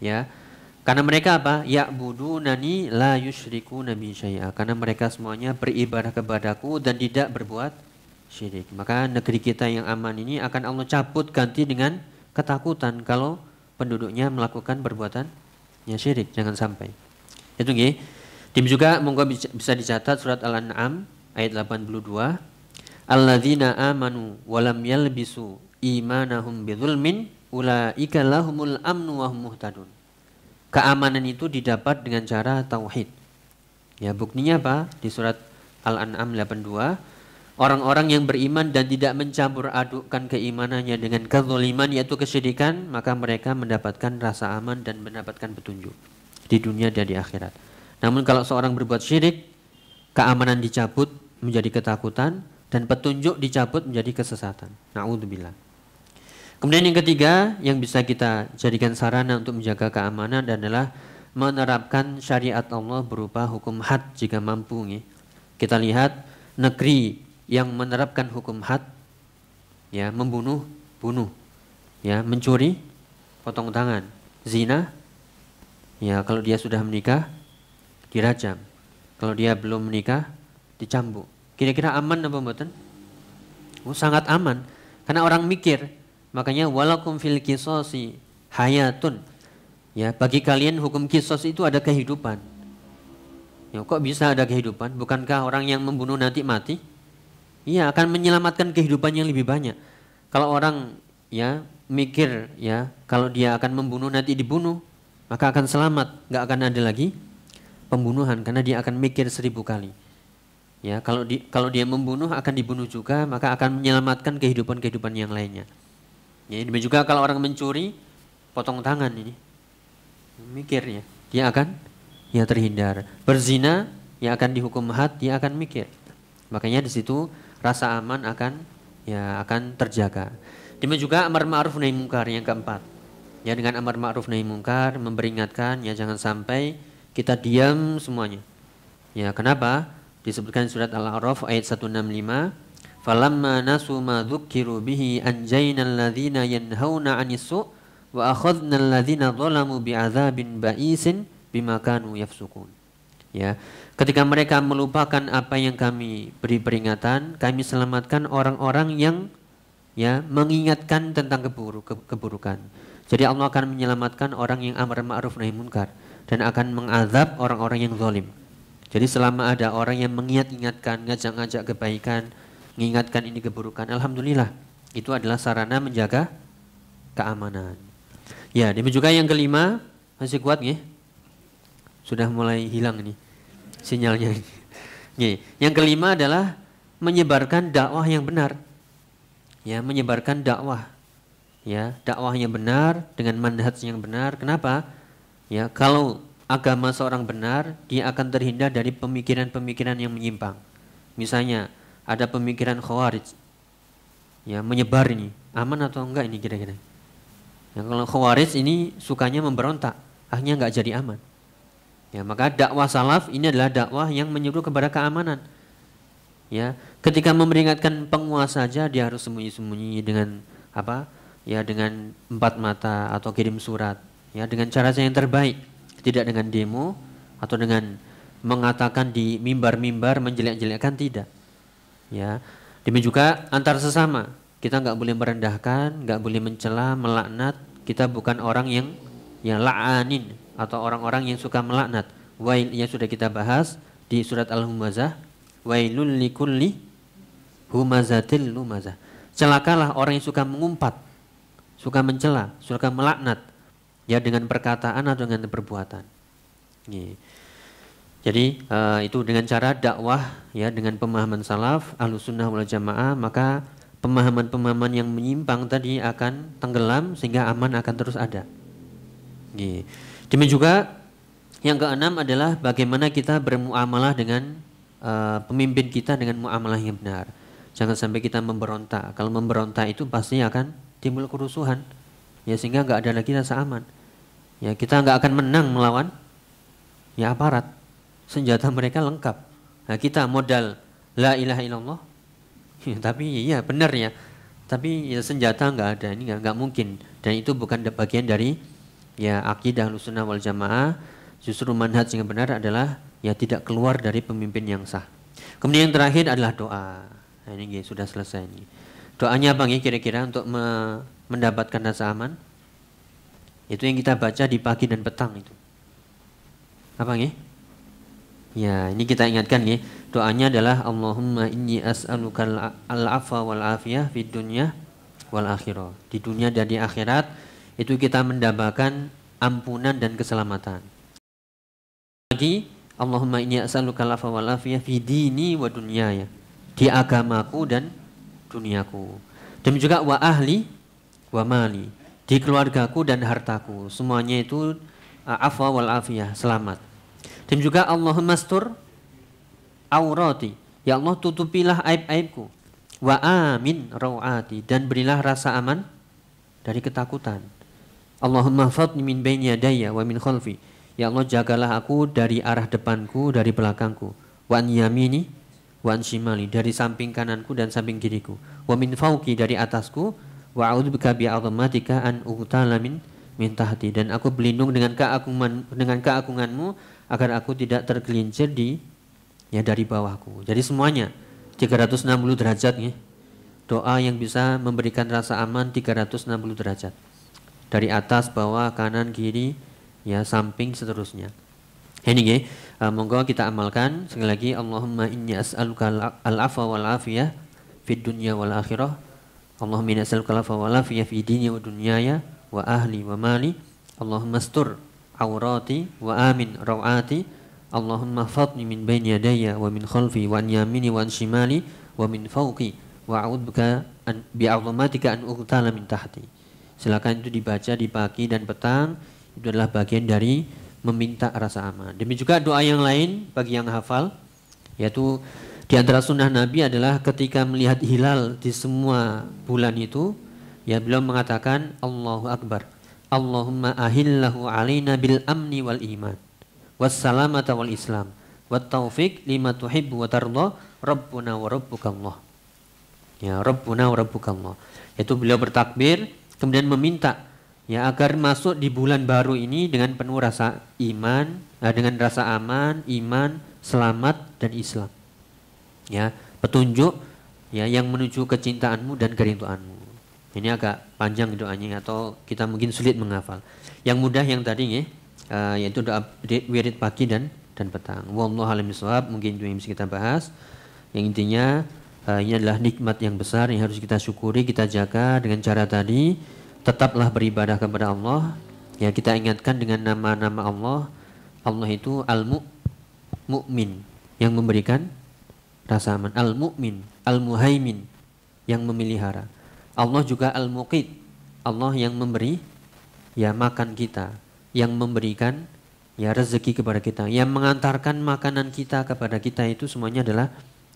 Ya. Karena mereka apa? Ya'budunani la yusyrikuna bi syai'a. Karena mereka semuanya beribadah kepadaku dan tidak berbuat syirik. Maka negeri kita yang aman ini akan Allah cabut ganti dengan ketakutan kalau penduduknya melakukan perbuatan syirik. Jangan sampai. Itu nggih. Tim juga monggo bisa dicatat surat Al-An'am ayat 82. Alladzina amanu wa lam yalbisu imanahum bidzulmin ulaika lahumul amnu wa hum muhtadun. Keamanan itu didapat dengan cara tauhid. Ya, buktinya apa? Di surat Al-An'am 82, orang-orang yang beriman dan tidak mencampur adukkan keimanannya dengan kezaliman yaitu kesyirikan, maka mereka mendapatkan rasa aman dan mendapatkan petunjuk di dunia dan di akhirat. Namun kalau seorang berbuat syirik, keamanan dicabut menjadi ketakutan dan petunjuk dicabut menjadi kesesatan. Na'udzubillah. Kemudian yang ketiga yang bisa kita jadikan sarana untuk menjaga keamanan adalah menerapkan syariat Allah berupa hukum had jika mampu. Kita lihat negeri yang menerapkan hukum had, ya, membunuh, bunuh, ya, mencuri, potong tangan, zina, ya, kalau dia sudah menikah dirajam, kalau dia belum menikah dicambuk. Kira-kira aman apa mboten? Oh, sangat aman. Karena orang mikir, makanya walakum fil qisasi hayatun. Ya, bagi kalian hukum kisos itu ada kehidupan. Ya, kok bisa ada kehidupan? Bukankah orang yang membunuh nanti mati? Iya, akan menyelamatkan kehidupan yang lebih banyak. Kalau orang ya mikir ya kalau dia akan membunuh nanti dibunuh, maka akan selamat, nggak akan ada lagi pembunuhan karena dia akan mikir 1000 kali. Ya, kalau dia membunuh akan dibunuh juga, maka akan menyelamatkan kehidupan-kehidupan yang lainnya. Ya, demikian juga kalau orang mencuri, potong tangan ini. Mikir ya, dia akan ya terhindar. Berzina, ya akan dihukum had, dia akan mikir. Makanya di situ rasa aman akan terjaga. Demikian juga amar ma'ruf nahi munkar yang keempat. Ya, dengan amar ma'ruf nahi munkar memperingatkan ya jangan sampai kita diam semuanya. Ya, kenapa? Disebutkan surat Al-A'raf ayat 165, falamma nasu ma dzukkiru bihi anjaynal ladzina yanhauna 'anis su' wa akhadna alladzina zalamu bi'adzabin ba'isin bima kanu yafsukun. Ya, ketika mereka melupakan apa yang kami beri peringatan, kami selamatkan orang-orang yang ya mengingatkan tentang keburukan. Jadi Allah akan menyelamatkan orang yang amar ma'ruf nahi munkar dan akan mengazab orang-orang yang zalim. Jadi selama ada orang yang mengingat-ingatkan, ngajak-ngajak kebaikan, mengingatkan ini keburukan, alhamdulillah itu adalah sarana menjaga keamanan. Ya, demikian juga yang kelima, masih kuat nggih? Sudah mulai hilang ini sinyalnya. Nggih. Yang kelima adalah menyebarkan dakwah yang benar. Ya, menyebarkan dakwah. Ya, dakwahnya benar dengan manhaj yang benar. Kenapa? Ya, kalau agama seorang benar, dia akan terhindar dari pemikiran-pemikiran yang menyimpang. Misalnya, ada pemikiran khawarij. Ya, menyebar ini. Aman atau enggak ini kira-kira? Ya, kalau khawarij ini sukanya memberontak, akhirnya enggak jadi aman. Ya, maka dakwah salaf ini adalah dakwah yang menyuruh kepada keamanan. Ya, ketika memperingatkan penguasa saja dia harus sembunyi-sembunyi dengan apa? Ya, dengan 4 mata atau kirim surat. Ya, dengan cara yang terbaik, tidak dengan demo atau dengan mengatakan di mimbar-mimbar menjelek-jelekkan, tidak. Ya, demikian juga antar sesama, kita nggak boleh merendahkan, nggak boleh mencela, melaknat. Kita bukan orang yang la'anin atau orang-orang yang suka melaknat. Wail yang sudah kita bahas di surat Al-Humazah, wailul likulli humazatil lumazah. Celakalah orang yang suka mengumpat, suka mencela, suka melaknat, ya dengan perkataan atau dengan perbuatan. Jadi itu dengan cara dakwah ya dengan pemahaman salaf Ahlussunnah wal Jamaah, maka pemahaman-pemahaman yang menyimpang tadi akan tenggelam sehingga aman akan terus ada. Demikian juga yang keenam adalah bagaimana kita bermuamalah dengan pemimpin kita dengan muamalah yang benar. Jangan sampai kita memberontak. Kalau memberontak itu pasti akan timbul kerusuhan. Ya, sehingga nggak ada lagi rasa aman. Ya, kita nggak akan menang melawan ya aparat. Senjata mereka lengkap. Nah, kita modal la ilaha illallah. Ya, tapi iya benar ya. Tapi ya, senjata nggak ada. Ini nggak mungkin. Dan itu bukan bagian dari ya akidah Ahlussunnah wal Jamaah. Justru manhaj yang benar adalah ya tidak keluar dari pemimpin yang sah. Kemudian yang terakhir adalah doa. Nah, ini sudah selesai ini. Doanya apa kira-kira untuk mendapatkan rasa aman? Itu yang kita baca di pagi dan petang itu. Apa nggih? Ya, ini kita ingatkan nggih. Doanya adalah Allahumma inni as'aluka al-'afwa wal 'afiyah fid dunya wal akhirah. Di dunia dan di akhirat itu kita mendapatkan ampunan dan keselamatan. Lagi Allahumma inni as'aluka al-'afwa wal 'afiyah fi dini wa dunyaya. Di agamaku dan duniaku. Demikian juga wa ahli wa mali. Di keluargaku dan hartaku. Semuanya itu afwa wal afiyah, selamat. Dan juga Allahumma astur aurati. Ya Allah, tutupilah aib-aibku. Wa amin rawati, dan berilah rasa aman dari ketakutan. Allahumma fadni min baini yadayya wa min khalfi. Ya Allah, jagalah aku dari arah depanku, dari belakangku. Wa an yamini wa an shimali, dari samping kananku dan samping kiriku. Wa min fauqi, dari atasku. Wa a'udzubika bi'azamatika an ughtala min tahti, dan aku berlindung dengan keagunganmu agar aku tidak tergelincir dari bawahku. Jadi semuanya 360 derajat nih. Doa yang bisa memberikan rasa aman 360 derajat. Dari atas, bawah, kanan, kiri, ya samping seterusnya. Ini nggih, monggo kita amalkan sekali lagi. Allahumma inni as'aluka al-'afwa wal 'afiyah fid dunya wal akhirah. Allahumma inni as'aluka al-'afwa wal 'afiyah fid dini wa dunyaya wa ahli wa mali. Allahumma astur aurati wa amin rawati. Allahumma fadni min baini yadayya wa min khalfi wa an yamini wa an shimali wa min fawqi wa a'udzubika bi'azamatika an ughtala min tahti. Silakan itu dibaca di pagi dan petang. Itu adalah bagian dari meminta rasa aman. Demikian juga doa yang lain bagi yang hafal, yaitu di antara sunnah Nabi adalah ketika melihat hilal di semua bulan itu, ya beliau mengatakan Allahu Akbar. Allahumma ahillahu alaina bil amni wal iman was salamata wal islam wat taufiq lima tuhibbu wa tarda rabbuna wa rabbukallah. Ya, rabbuna wa rabbukallah. Yaitu beliau bertakbir kemudian meminta ya agar masuk di bulan baru ini dengan penuh rasa iman, dengan rasa aman, iman, selamat dan Islam. Ya, petunjuk ya yang menuju kecintaanmu dan kerinduanmu. Ini agak panjang doanya atau kita mungkin sulit menghafal. Yang mudah yang tadi yaitu doa wirid pagi dan petang. Wallahu a'lam bishawab, mungkin itu yang bisa kita bahas. Yang intinya ini adalah nikmat yang besar yang harus kita syukuri, kita jaga dengan cara tadi. Tetaplah beribadah kepada Allah. Ya, kita ingatkan dengan nama-nama Allah. Allah itu Al-Mu'min, yang memberikan rasa aman. Al-Mu'min, Al-Muhaimin, yang memelihara. Allah juga Al-Muqit, Allah yang memberi ya makan kita, yang memberikan ya rezeki kepada kita, yang mengantarkan makanan kita kepada kita, itu semuanya adalah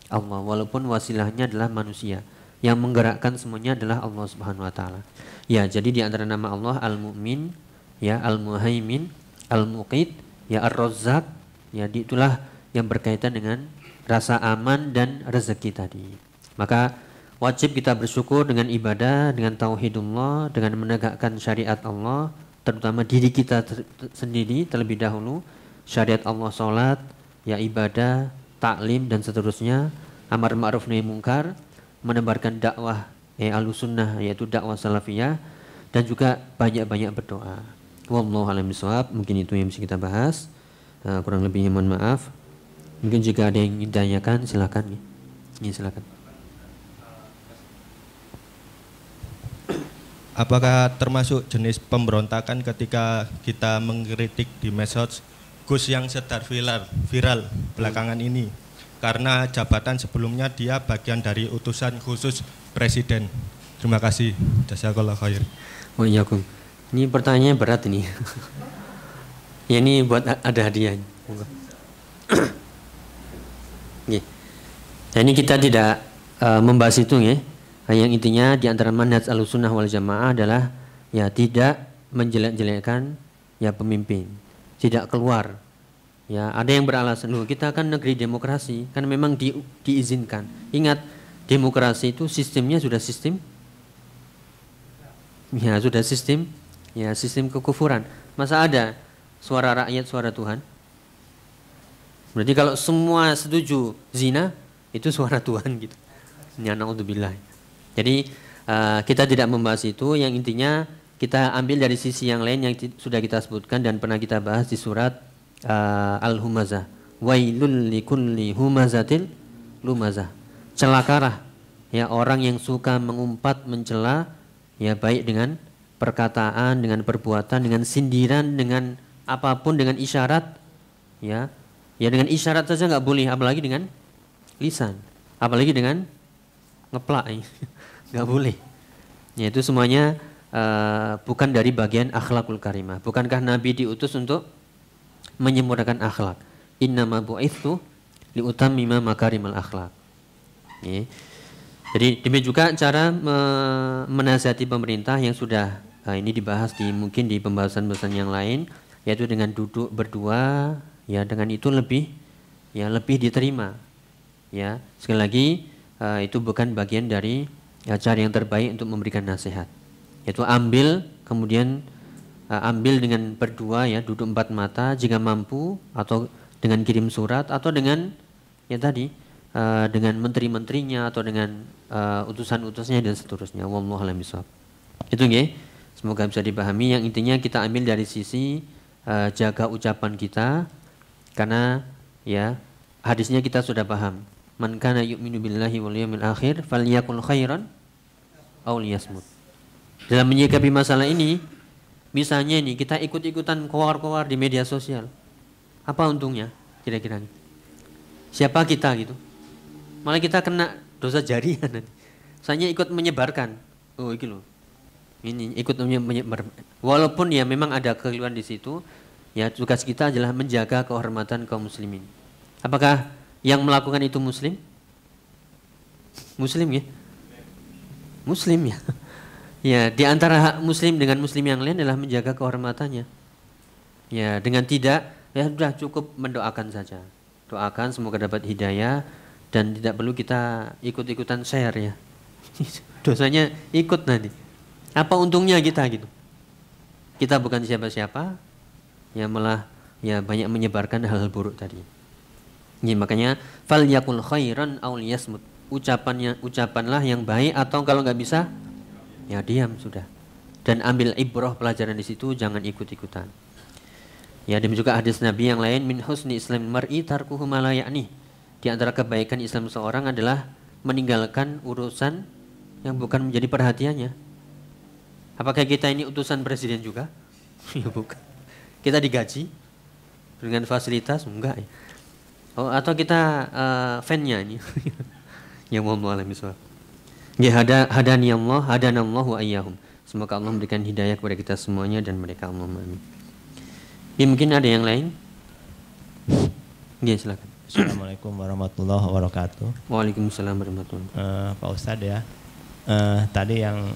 Allah, walaupun wasilahnya adalah manusia. Yang menggerakkan semuanya adalah Allah Subhanahu wa taala. Ya, jadi di antara nama Allah Al-Mu'min, ya Al-Muhaimin, Al-Muqit, ya Ar-Razzaq, ya itulah yang berkaitan dengan rasa aman dan rezeki tadi. Maka wajib kita bersyukur dengan ibadah, dengan tauhidullah, dengan menegakkan syariat Allah, terutama diri kita sendiri terlebih dahulu. Syariat Allah, salat, ya ibadah, taklim dan seterusnya, amar ma'ruf nahi munkar, menebarkan dakwah Ahlussunnah yaitu dakwah salafiyah, dan juga banyak-banyak berdoa. Wallahu a'lam bishawab, mungkin itu yang bisa kita bahas. Kurang lebihnya mohon maaf. Mungkin jika ada yang ingin ditanyakan silakan. Silakan. Apakah termasuk jenis pemberontakan ketika kita mengkritik di medsos Gus yang sedang viral belakangan ini? Karena jabatan sebelumnya dia bagian dari utusan khusus presiden. Terima kasih. Jazakallah khair. Waalaikumsalam. Ini pertanyaannya berat ini. Ya ini buat ada hadiah. Nah, ini kita tidak membahas itu ya. Yang intinya di antara manhaj Ahlussunnah wal Jamaah adalah ya tidak menjelek-jelekkan ya pemimpin, tidak keluar. Ya, ada yang beralasan loh kita kan negeri demokrasi, kan memang diizinkan. Ingat, demokrasi itu sistemnya sudah sistem ya sudah sistem ya sistem kekufuran. Masa ada suara rakyat suara Tuhan? Berarti kalau semua setuju zina itu suara Tuhan gitu. Ya naudzubillah. Jadi kita tidak membahas itu, yang intinya kita ambil dari sisi yang lain yang sudah kita sebutkan dan pernah kita bahas di surat Al-Humazah. Wailul likulli humazatil lumazah. Celakalah ya orang yang suka mengumpat, mencela ya, baik dengan perkataan, dengan perbuatan, dengan sindiran, dengan apapun, dengan isyarat ya. Ya dengan isyarat saja nggak boleh, apalagi dengan lisan, apalagi dengan ngeplak, nggak boleh. Ya itu semuanya bukan dari bagian akhlakul karimah. Bukankah Nabi diutus untuk menyempurnakan akhlak? Innama bu'itsu liutammima makarimal akhlak. Ya. Jadi demikian juga cara menasihati pemerintah yang sudah ini dibahas mungkin di pembahasan-pembahasan yang lain, yaitu dengan duduk berdua. Ya dengan itu lebih diterima. Ya sekali lagi itu bukan bagian dari cara yang terbaik untuk memberikan nasihat. Yaitu kemudian ambil dengan berdua ya, duduk empat mata jika mampu, atau dengan kirim surat, atau dengan ya tadi dengan menteri-menterinya atau dengan utusan-utusnya dan seterusnya. Wallahu a'lam bishawab. Itu nggih. Semoga bisa dipahami. Yang intinya kita ambil dari sisi jaga ucapan kita. Karena ya hadisnya kita sudah paham. Man kana yu'minu billahi wal yawmil akhir falyakul khairan aw liyasmut. Dalam menyikapi masalah ini, misalnya ini kita ikut-ikutan kowar-kowar di media sosial. Apa untungnya kira-kira? Siapa kita gitu? Malah kita kena dosa jariah nanti. Saya ikut menyebarkan. Oh iki loh. Ini ikut menyebar. Walaupun ya memang ada kekeliruan di situ. Ya tugas kita adalah menjaga kehormatan kaum muslimin. Apakah yang melakukan itu muslim? Muslim ya? Muslim ya. Ya di antara hak muslim dengan muslim yang lain adalah menjaga kehormatannya. Ya dengan tidak, ya sudah cukup mendoakan saja. Doakan semoga dapat hidayah dan tidak perlu kita ikut-ikutan share ya. Dosanya ikut nanti. Apa untungnya kita gitu? Kita bukan siapa-siapa. Ya malah ya banyak menyebarkan hal-hal buruk tadi. Ya, makanya falyakul khairan aw liyasmut. Ucapanlah yang baik, atau kalau nggak bisa ya diam sudah. Dan ambil ibrah pelajaran di situ, jangan ikut-ikutan. Ya demikian juga hadis Nabi yang lain, min husni islamil mar'i tarkuhu ma la ya'ni. Di antara kebaikan Islam seorang adalah meninggalkan urusan yang bukan menjadi perhatiannya. Apakah kita ini utusan presiden juga? Ya bukan. Kita digaji dengan fasilitas? Enggak ya. Oh, atau kita fan-nya ini. Ya wallahu a'lam bishawab. Ya hadani Allah, hadanallahu wa iyyahum. Semoga Allah memberikan hidayah kepada kita semuanya dan mereka. Allahumma amin. Ya mungkin ada yang lain? Ya silakan. Assalamualaikum warahmatullahi wabarakatuh. Waalaikumsalam warahmatullahi wabarakatuh. Pak Ustadz ya, tadi yang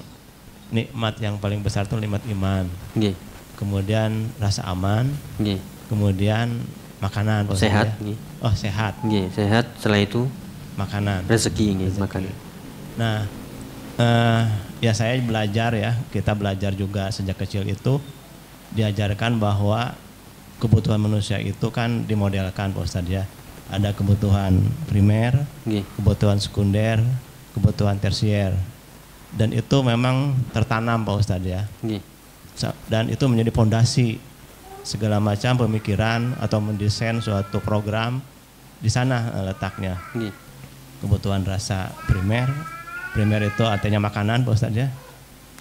nikmat yang paling besar itu nikmat iman. Nggih. Kemudian rasa aman. Nggih. Kemudian makanan. Pak Ustadz, sehat. Ya. Oh sehat. Nggih, sehat. Setelah itu makanan. Rezeki nggih, makanan. Nah, ya saya belajar ya, kita belajar juga sejak kecil itu diajarkan bahwa kebutuhan manusia itu kan dimodelkan Pak Ustadz ya. Ada kebutuhan primer, kebutuhan sekunder, kebutuhan tersier. Dan itu memang tertanam Pak Ustadz ya. Dan itu menjadi pondasi segala macam pemikiran atau mendesain suatu program di sana letaknya. Kebutuhan rasa primer itu artinya makanan Pak Ustadz ya.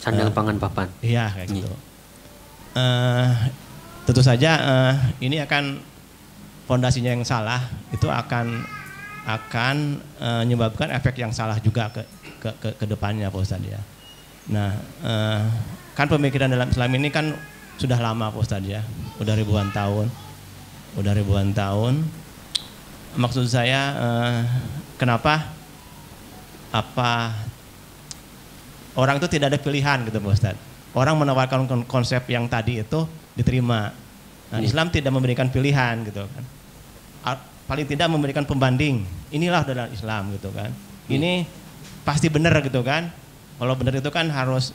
Sandang pangan papan. Iya kayak gitu. Tentu saja ini akan fondasinya yang salah, itu akan menyebabkan efek yang salah juga ke depannya Pak Ustadz ya. Nah, kan pemikiran dalam Islam ini kan sudah lama Pak Ustadz ya, udah ribuan tahun. Maksud saya kenapa orang itu tidak ada pilihan gitu Pak Ustadz. Orang menawarkan konsep yang tadi itu diterima. Nah, Islam tidak memberikan pilihan gitu kan. Paling tidak memberikan pembanding. Inilah dalam Islam gitu kan. Ini pasti benar gitu kan. Kalau benar itu kan harus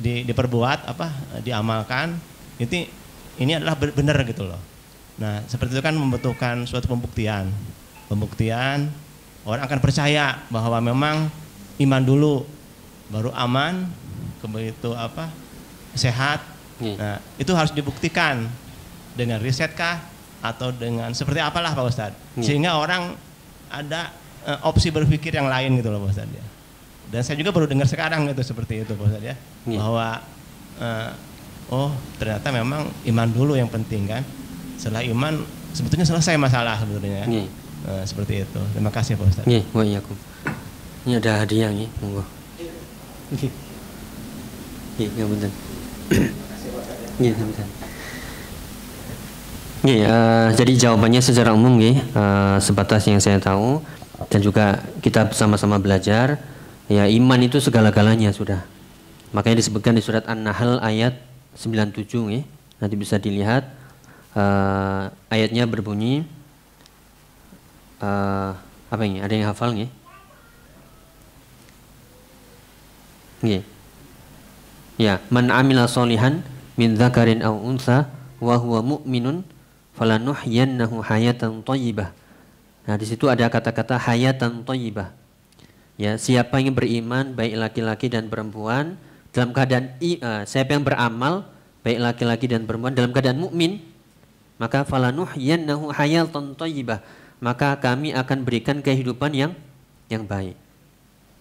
diperbuat diamalkan. Ini adalah benar gitu loh. Nah, seperti itu kan membutuhkan suatu pembuktian. Orang akan percaya bahwa memang iman dulu baru aman, kemudian itu sehat. Nah, itu harus dibuktikan dengan riset kah atau dengan seperti apalah Pak Ustadz, sehingga orang ada opsi berpikir yang lain gitu loh Pak Ustadz ya. Dan saya juga baru dengar sekarang gitu seperti itu Pak Ustadz ya, bahwa ternyata memang iman dulu yang penting kan. Setelah iman sebetulnya selesai masalah sebetulnya. Seperti itu. Terima kasih Pak Ustadz. Ini ada hadiah nih, monggo. Ya betul. Jadi jawabannya secara umum sebatas yang saya tahu dan juga kita sama-sama belajar ya, iman itu segala-galanya sudah. Makanya disebutkan di surat An-Nahl ayat 97 nanti bisa dilihat ayatnya berbunyi apa ini? Ada yang hafal nggih? Nggih. Ya, man amila sholihan min dzakarin aw untha wa huwa mu'minun falanuhyiyannahu hayatan thayyibah. Nah, di situ ada kata-kata hayatan thayyibah. Ya, siapa yang beriman baik laki-laki dan perempuan dalam keadaan siapa yang beramal baik laki-laki dan perempuan dalam keadaan mukmin, maka falanuhyiyannahu hayatan thayyibah, maka kami akan berikan kehidupan yang baik.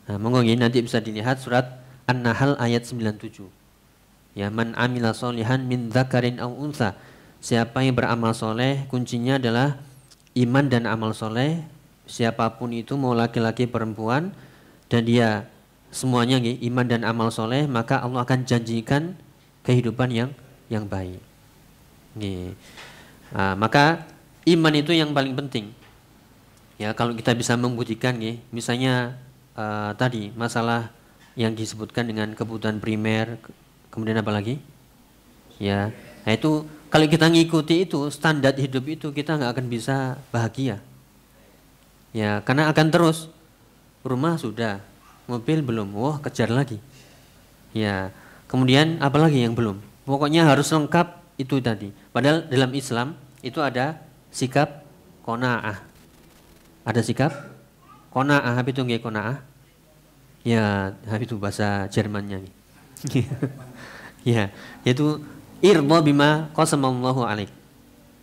Nah, monggo nanti bisa dilihat surat An-Nahl ayat 97. Ya, man amila sholihan min dzakarin aw untha. Siapa yang beramal soleh, kuncinya adalah iman dan amal soleh. Siapapun itu mau laki-laki perempuan dan dia semuanya iman dan amal soleh, maka Allah akan janjikan kehidupan yang baik. Maka iman itu yang paling penting. Ya, kalau kita bisa membuktikan misalnya tadi masalah yang disebutkan dengan kebutuhan primer, kemudian apa lagi? Ya, nah itu kalau kita ngikuti itu standar hidup itu kita nggak akan bisa bahagia. Ya, karena akan terus rumah sudah, mobil belum, kejar lagi. Ya, kemudian apa lagi yang belum? Pokoknya harus lengkap itu tadi. Padahal dalam Islam itu ada sikap qanaah. Ada sikap qanaah, apa itu nggih qanaah? Ya, itu bahasa Jermannya nih. Ya, yaitu irda bima qasamallahu alaik.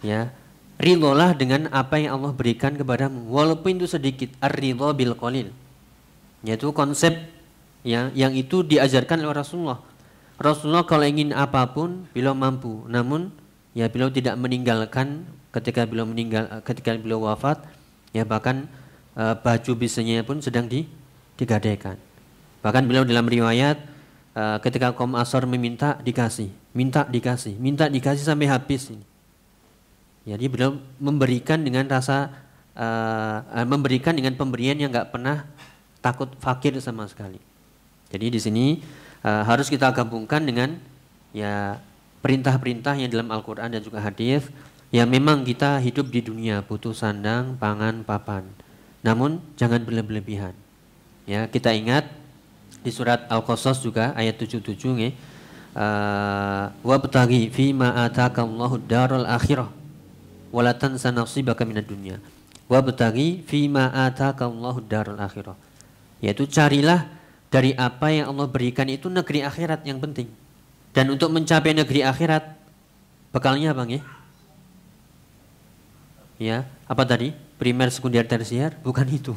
Ya, ridholah dengan apa yang Allah berikan kepadamu walaupun itu sedikit. Ar-ridha bil qalil. Yaitu konsep yang itu diajarkan oleh Rasulullah. Rasulullah kalau ingin apapun beliau mampu, namun ya beliau tidak meninggalkan ketika beliau wafat, ya bahkan baju biasanya pun sedang digadaikan. Bahkan beliau dalam riwayat ketika kaum Ansor minta dikasih sampai habis ini. Jadi beliau memberikan dengan rasa memberikan dengan pemberian yang enggak pernah takut fakir sama sekali. Jadi di sini harus kita gabungkan dengan ya perintah-perintah yang dalam Al-Qur'an dan juga hadis. Ya memang kita hidup di dunia butuh sandang, pangan, papan. Namun jangan berlebihan. Ya, kita ingat di surat Al-Qasas juga ayat 77 wabtaghi fima atakallahu daral akhirah wala tansa nasibaka minad dunya. Wabtaghi fima atakallahu daral akhirah. Yaitu carilah dari apa yang Allah berikan itu negeri akhirat yang penting. Dan untuk mencapai negeri akhirat bekalnya apa nggih? Ya, apa tadi? Primer, sekunder, tersier? Bukan itu.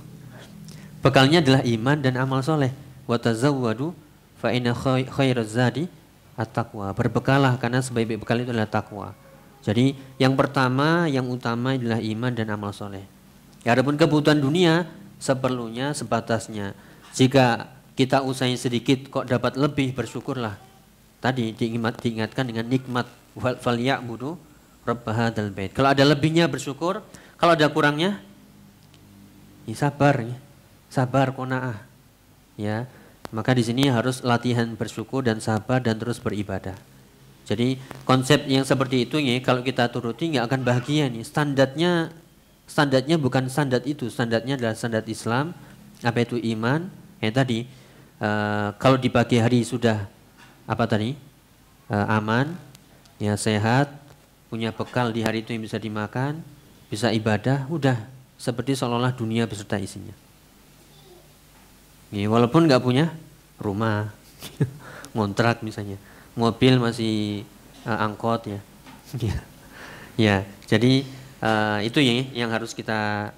Bekalnya adalah iman dan amal soleh. Wa tazawwadu fa inna khairaz zadi at-taqwa. Berbekalah karena sebaik-baik bekal itu adalah takwa. Jadi yang pertama, yang utama adalah iman dan amal soleh. Ya, adapun kebutuhan dunia seperlunya, sebatasnya. Jika kita usahain sedikit kok dapat lebih, bersyukurlah. Tadi diingatkan dengan nikmat fal ya'budu rabb hadzal bait. Kalau ada lebihnya bersyukur, kalau ada kurangnya ya sabar ya. Sabar qanaah. Ya. Maka di sini harus latihan bersyukur dan sabar dan terus beribadah. Jadi konsep yang seperti itu ya, kalau kita turuti nggak akan bahagia nih. Standarnya bukan standar itu, standarnya adalah standar Islam. Apa itu iman? Tadi kalau di pagi hari sudah apa tadi? Aman, ya sehat, punya bekal di hari itu yang bisa dimakan, bisa ibadah, udah seperti seolah-olah dunia beserta isinya. Ya, walaupun nggak punya rumah, ngontrak misalnya, mobil masih angkot ya, ya. Jadi itu ya yang harus kita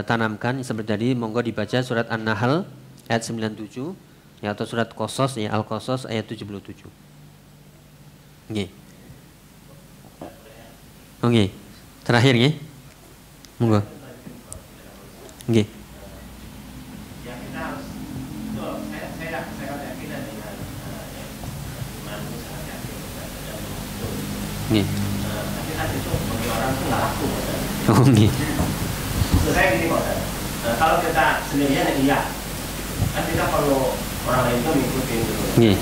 tanamkan. Seperti tadi, monggo dibaca surat An-Nahl ayat 97, ya, atau surat Qasas ya, Al-Qasas ayat 77. Oke. Oke. Terakhir ya. Monggo. Oke. Nih. Tapi kan itu bagi orang itu nggak laku. Oh, nih. Maksud saya gini Pak, kalau kita sendirian iya, kan kita perlu orang lain itu ngikutin gitu. Nih.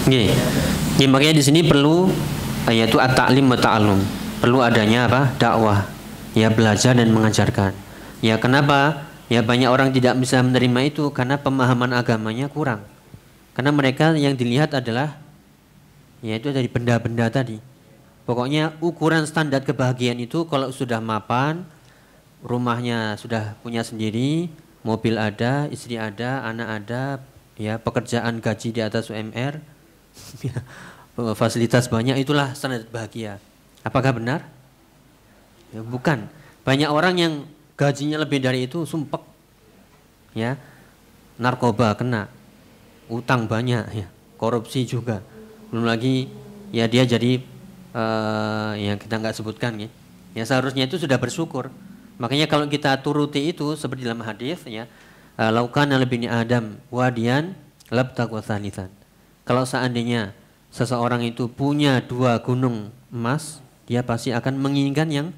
Nih. Ya, makanya di sini perlu yaitu at-ta'lim wa ta'allum. Perlu adanya apa? Dakwah. Ya, belajar dan mengajarkan. Ya, kenapa? Ya, banyak orang tidak bisa menerima itu karena pemahaman agamanya kurang. Karena mereka yang dilihat adalah yaitu dari benda-benda tadi. Pokoknya ukuran standar kebahagiaan itu kalau sudah mapan, rumahnya sudah punya sendiri, mobil ada, istri ada, anak ada, ya, pekerjaan gaji di atas UMR, fasilitas banyak, itulah standar bahagia. Apakah benar? Ya, bukan. Banyak orang yang gajinya lebih dari itu sumpek, ya, narkoba kena, utang banyak, ya, korupsi juga. Belum lagi ya dia jadi yang kita nggak sebutkan ya. Ya seharusnya itu sudah bersyukur. Makanya kalau kita turuti itu seperti dalam hadis ya, laukana libni Adam wadian labtaq wathalithan. Kalau seandainya seseorang itu punya 2 gunung emas, dia pasti akan menginginkan yang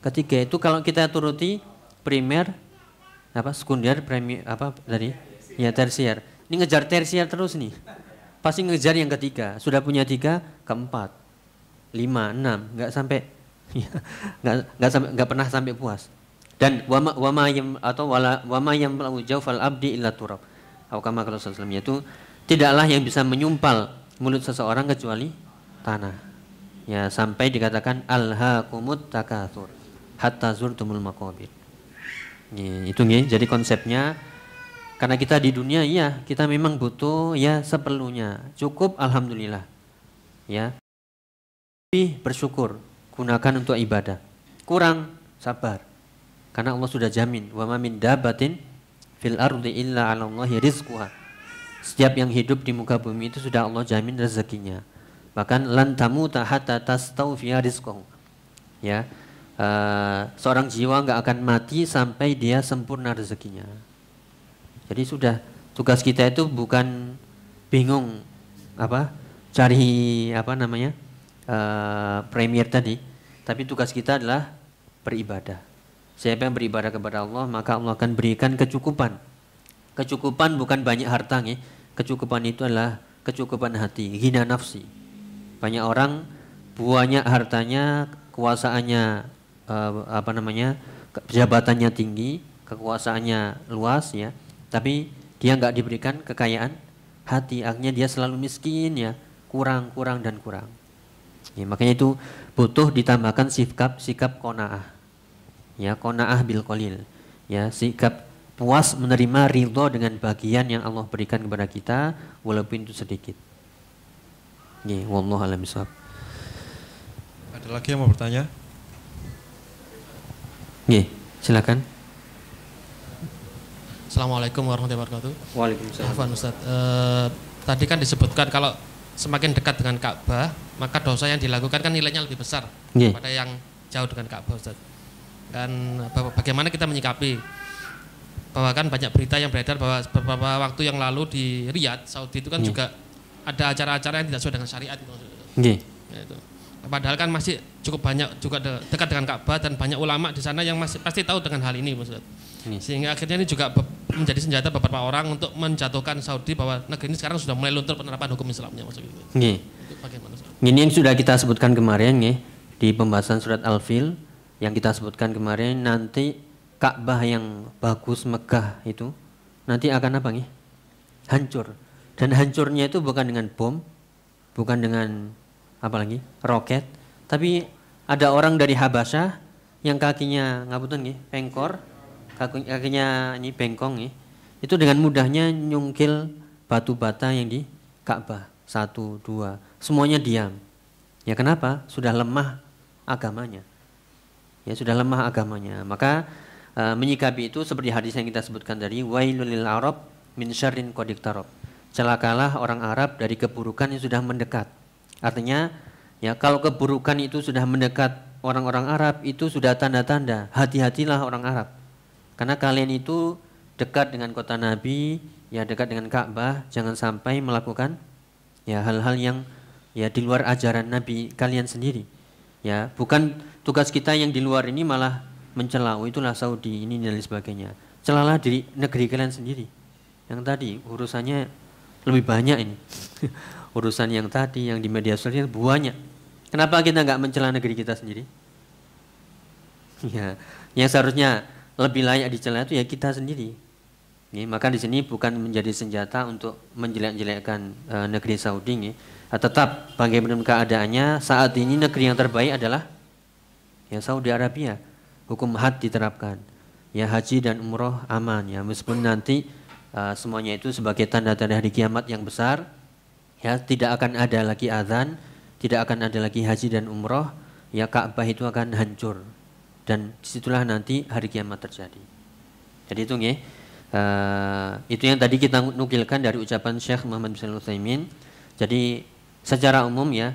ketiga. Itu kalau kita turuti primer apa sekunder, premier apa tadi? Ya tersier. Ini ngejar tersier terus nih. Pasti ngejar yang ketiga. Sudah punya 3, keempat, 5, 6, nggak pernah sampai puas. Dan wama yang jaufal abdi illa turab. Atau kama kalau sallallahu itu tidaklah yang bisa menyumpal mulut seseorang kecuali tanah. Ya, sampai dikatakan alhaakumut takatsur hatta zurtumul maqabir. Ya, itu nih. Jadi konsepnya, karena kita di dunia ya kita memang butuh ya seperlunya, cukup alhamdulillah ya, lebih bersyukur, gunakan untuk ibadah, kurang sabar karena Allah sudah jamin wa ma min dabatin fil ardi illa 'ala Allahi rizquha. Setiap yang hidup di muka bumi itu sudah Allah jamin rezekinya, bahkan lan tamuta hatta tastawfiya rizqahu ya, seorang jiwa nggak akan mati sampai dia sempurna rezekinya. Jadi sudah, tugas kita itu bukan bingung apa cari apa namanya premier tadi, tapi tugas kita adalah beribadah. Siapa yang beribadah kepada Allah maka Allah akan berikan kecukupan. Kecukupan bukan banyak harta ya. Kecukupan itu adalah kecukupan hati, ghina nafsi. Banyak orang banyak hartanya, kekuasaannya apa namanya jabatannya tinggi, kekuasaannya luas ya. Tapi dia nggak diberikan kekayaan hati, akhirnya dia selalu miskin ya, kurang dan kurang. Ya, makanya itu butuh ditambahkan sikap qanaah. Ya, qanaah bil qalil. Ya, sikap puas menerima ridho dengan bagian yang Allah berikan kepada kita walaupun itu sedikit. Ya, wallahu a'lam bishawab. Ada lagi yang mau bertanya? Ya, silakan. Assalamualaikum warahmatullahi wabarakatuh. Waalaikumsalam. Afwan Ustaz, tadi kan disebutkan kalau semakin dekat dengan Ka'bah maka dosa yang dilakukan kan nilainya lebih besar daripada yang jauh dengan Ka'bah Ustaz. kan bagaimana kita menyikapi bahwa kan banyak berita yang beredar bahwa beberapa waktu yang lalu di Riyadh, Saudi itu kan juga ada acara-acara yang tidak sesuai dengan syariat itu. Nggih. Ya, itu. Padahal kan masih cukup banyak juga dekat dengan Ka'bah dan banyak ulama di sana yang masih pasti tahu dengan hal ini, Ustaz. Sehingga akhirnya ini juga menjadi senjata beberapa orang untuk menjatuhkan Saudi bahwa negeri ini sekarang sudah mulai luntur penerapan hukum Islamnya, maksud itu. Nggih. Itu bagaimana, Ustaz? Ini yang sudah kita sebutkan kemarin nggih di pembahasan surat Al-Fil yang kita sebutkan kemarin, nanti Ka'bah yang bagus megah itu nanti akan apa nggih? Hancur. Dan hancurnya itu bukan dengan bom, bukan dengan apa lagi? Roket, tapi ada orang dari Habasyah yang kakinya ngapunten nggih, pengkor, kakinya ini bengkong nggih. Itu dengan mudahnya nyungkil batu bata yang di Ka'bah. 1, 2, semuanya diam. Ya kenapa? Sudah lemah agamanya. Ya sudah lemah agamanya. Maka menyikapi itu seperti hadis yang kita sebutkan tadi, wailul lil Arab min syarrin qad iqtarab. Celakalah orang Arab dari keburukan yang sudah mendekat. Artinya ya kalau keburukan itu sudah mendekat orang-orang Arab, itu sudah tanda-tanda hati-hatilah orang Arab. Karena kalian itu dekat dengan kota Nabi, ya dekat dengan Ka'bah, jangan sampai melakukan ya hal-hal yang ya di luar ajaran Nabi kalian sendiri. Ya, bukan tugas kita yang di luar ini malah mencela, itulah Saudi ini dan sebagainya. Celalah diri negeri kalian sendiri. Yang tadi urusannya lebih banyak ini. Urusan yang tadi yang di media sosial banyak. Kenapa kita nggak mencela negeri kita sendiri? Ya, yang seharusnya lebih layak dicela itu ya kita sendiri. Ya, maka di sini bukan menjadi senjata untuk menjelek-jelekkan negeri Saudi. Ya. Tetap bagaimana keadaannya saat ini negeri yang terbaik adalah ya Saudi Arabia. Hukum had diterapkan. Ya haji dan umroh aman ya, meskipun nanti semuanya itu sebagai tanda-tanda hari kiamat yang besar. Ya, tidak akan ada lagi azan, tidak akan ada lagi haji dan umroh, ya Ka'bah itu akan hancur dan disitulah nanti hari kiamat terjadi. Jadi itu nggih, itu yang tadi kita nukilkan dari ucapan Syekh Muhammad bin Shalih Al-Utsaimin. Jadi secara umum ya,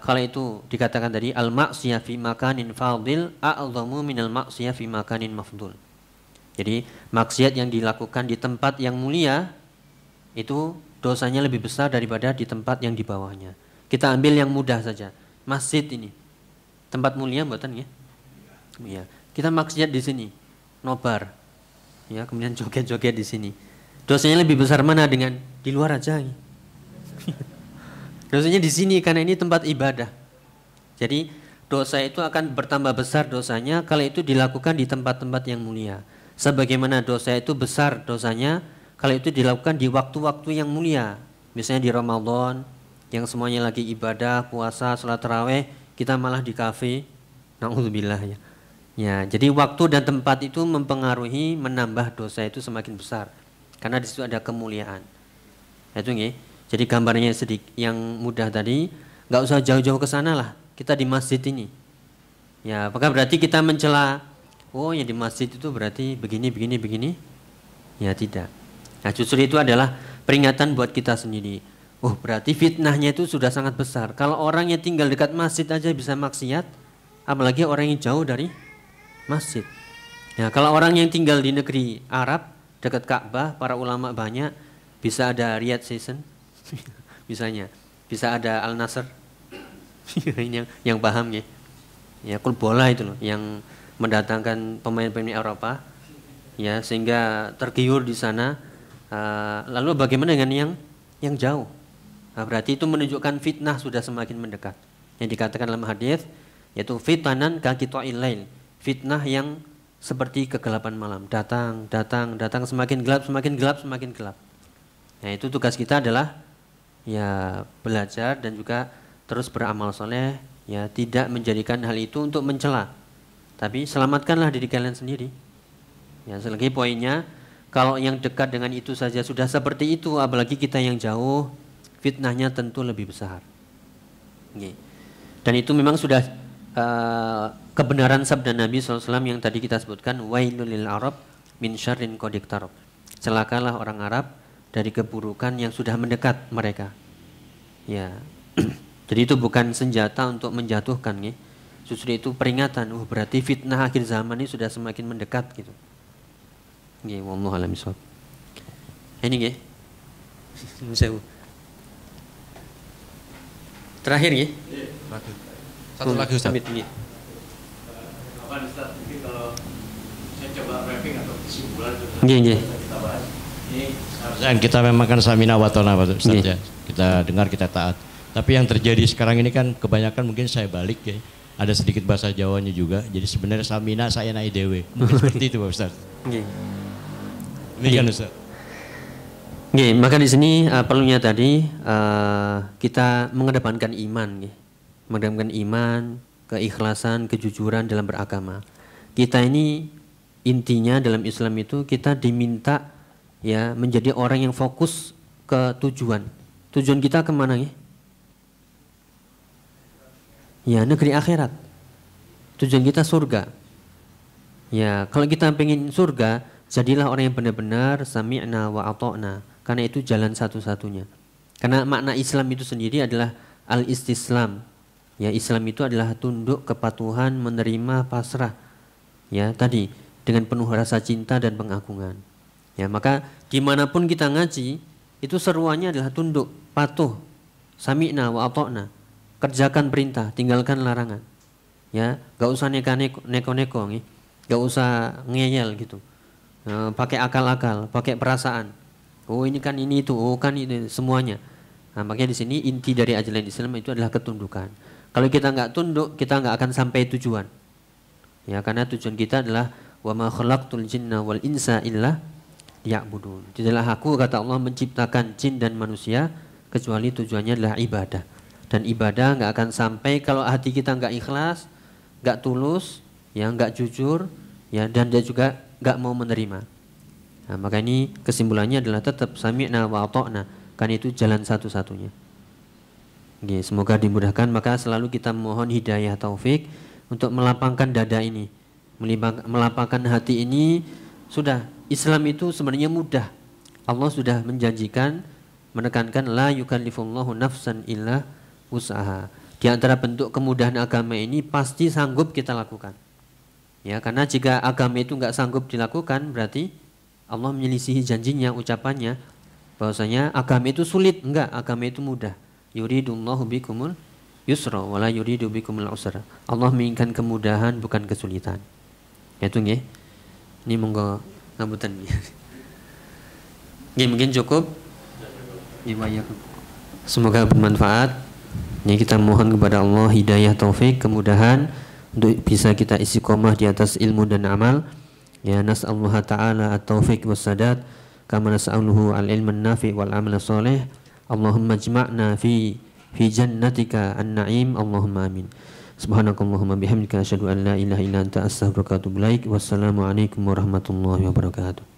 kalau itu dikatakan tadi al-ma'siyah fi makanin fadil a'dhamu minal ma'siyah fi makanin mafdul. Jadi maksiat yang dilakukan di tempat yang mulia itu dosanya lebih besar daripada di tempat yang di bawahnya. Kita ambil yang mudah saja. Masjid ini tempat mulia mboten ya? Ya. Kita maksiat di sini, nobar. Ya, kemudian joget-joget di sini. Dosanya lebih besar mana dengan di luar aja? Ya? Dosanya di sini karena ini tempat ibadah. Jadi dosa itu akan bertambah besar dosanya kalau itu dilakukan di tempat-tempat yang mulia. Sebagaimana dosa itu besar dosanya kalau itu dilakukan di waktu-waktu yang mulia. Misalnya di Ramadan yang semuanya lagi ibadah, puasa, sholat tarawih, kita malah di kafe. Na'udzubillah ya. Ya, jadi waktu dan tempat itu mempengaruhi menambah dosa itu semakin besar. Karena di situ ada kemuliaan. Itu nggih. Jadi gambarnya sedikit yang mudah tadi, enggak usah jauh-jauh ke sana lah. Kita di masjid ini. Ya, apakah berarti kita mencela oh yang di masjid itu berarti begini. Ya tidak. Nah justru itu adalah peringatan buat kita sendiri. Oh berarti fitnahnya itu sudah sangat besar. Kalau orang yang tinggal dekat masjid aja bisa maksiat, apalagi orang yang jauh dari masjid. Ya kalau orang yang tinggal di negeri Arab dekat Ka'bah, para ulama banyak, bisa ada Riyadh Season, bisanya, bisa ada Al Nassr, yang paham ya. Ya klub bola itu loh, yang mendatangkan pemain-pemain Eropa, ya sehingga tergiur di sana. Lalu bagaimana dengan yang jauh? Nah, berarti itu menunjukkan fitnah sudah semakin mendekat. Yang dikatakan dalam hadis yaitu fitanan kaqita'il lail, fitnah yang seperti kegelapan malam, datang semakin gelap. Nah itu tugas kita adalah ya belajar dan juga terus beramal soleh, ya tidak menjadikan hal itu untuk mencela. Tapi selamatkanlah diri kalian sendiri. Ya, selagi poinnya kalau yang dekat dengan itu saja sudah seperti itu, apalagi kita yang jauh, fitnahnya tentu lebih besar. Oke. Dan itu memang sudah kebenaran sabda Nabi SAW yang tadi kita sebutkan, wailul lil Arab min syarrin qad iqtarab. Celakalah orang Arab dari keburukan yang sudah mendekat mereka. Ya. Jadi itu bukan senjata untuk menjatuhkan, ya. Justru itu peringatan, berarti fitnah akhir zaman ini sudah semakin mendekat gitu. Nggih, wallahu a'lam bishawab. Ini nggih. Terakhir nggih. Satu lagi Ustaz. Nggih. Apa Ustaz, mungkin kalau saya coba wrapping atau kesimpulan Nggih. kita bahas. Ini Dan kita memang kan samina wa ta'na Ustaz ya. Kita dengar, kita taat. Tapi yang terjadi sekarang ini kan kebanyakan mungkin saya balik ya. Ada sedikit bahasa Jawanya juga. Jadi sebenarnya samina saya naik dewe. Mungkin seperti itu Pak Ustaz. Nggih. Demikian Ustaz. Nggih, maka di sini perlunya tadi kita mengedepankan iman nggih. Mengedepankan iman, keikhlasan, kejujuran dalam beragama. Kita ini intinya dalam Islam itu kita diminta ya menjadi orang yang fokus ke tujuan. Tujuan kita kemana ya? Ya, negeri akhirat. Tujuan kita surga. Ya, kalau kita pengen surga, jadilah orang yang benar-benar sami'na wa ata'na. Karena itu jalan satu-satunya. Karena makna Islam itu sendiri adalah al-istislam. Ya, Islam itu adalah tunduk, kepatuhan, menerima, pasrah. Ya, tadi dengan penuh rasa cinta dan pengagungan. Ya, maka dimanapun kita ngaji, itu seruannya adalah tunduk, patuh, sami'na wa ata'na. Kerjakan perintah, tinggalkan larangan. Ya, gak usah neko-neko, gak usah ngeyel gitu. Pakai akal-akal, pakai perasaan. Oh ini kan ini itu, oh kan ini semuanya. Nah, makanya di sini inti dari ajaran Islam itu adalah ketundukan. Kalau kita nggak tunduk, kita nggak akan sampai tujuan. Ya, karena tujuan kita adalah wa ma khalaqtul jinna wal insa illa liya'budun. Tidaklah aku, kata Allah, menciptakan jin dan manusia kecuali tujuannya adalah ibadah. Dan ibadah nggak akan sampai kalau hati kita nggak ikhlas, nggak tulus, ya nggak jujur, ya dan dia juga nggak mau menerima. Nah, maka ini kesimpulannya adalah tetap sami'na wa ata'na, karena itu jalan satu-satunya. Oke, semoga dimudahkan. Maka selalu kita mohon hidayah taufik untuk melapangkan dada ini, melapangkan hati ini. Sudah, Islam itu sebenarnya mudah. Allah sudah menjanjikan, menekankan la yukallifullahu nafsan illa usaha. Di antara bentuk kemudahan agama ini pasti sanggup kita lakukan. Ya, karena jika agama itu enggak sanggup dilakukan, berarti Allah menyelisihi janjinya, ucapannya bahwasanya agama itu sulit. Enggak, agama itu mudah. Yuridullahu bikumul yusra wala yuridu bikumul usra. Allah menginginkan kemudahan bukan kesulitan. Itu nggih. Ini monggo ngapunten. Nggih, mungkin cukup. Semoga bermanfaat. Ini kita mohon kepada Allah hidayah taufik, kemudahan untuk bisa kita istiqomah di atas ilmu dan amal. Ya, nas'alullah ta'ala at-taufiq was-sadat kama nas'aluhu al-ilman nafi' wal amal salih. Allahumma jma'na fi jannatika an-na'im. Allahumma amin. Subhanakallahumma bihamdika asyhadu an la ilaha illa anta astaghfiruka wa atubu ilaik. Wassalamu alaikum warahmatullahi wabarakatuh.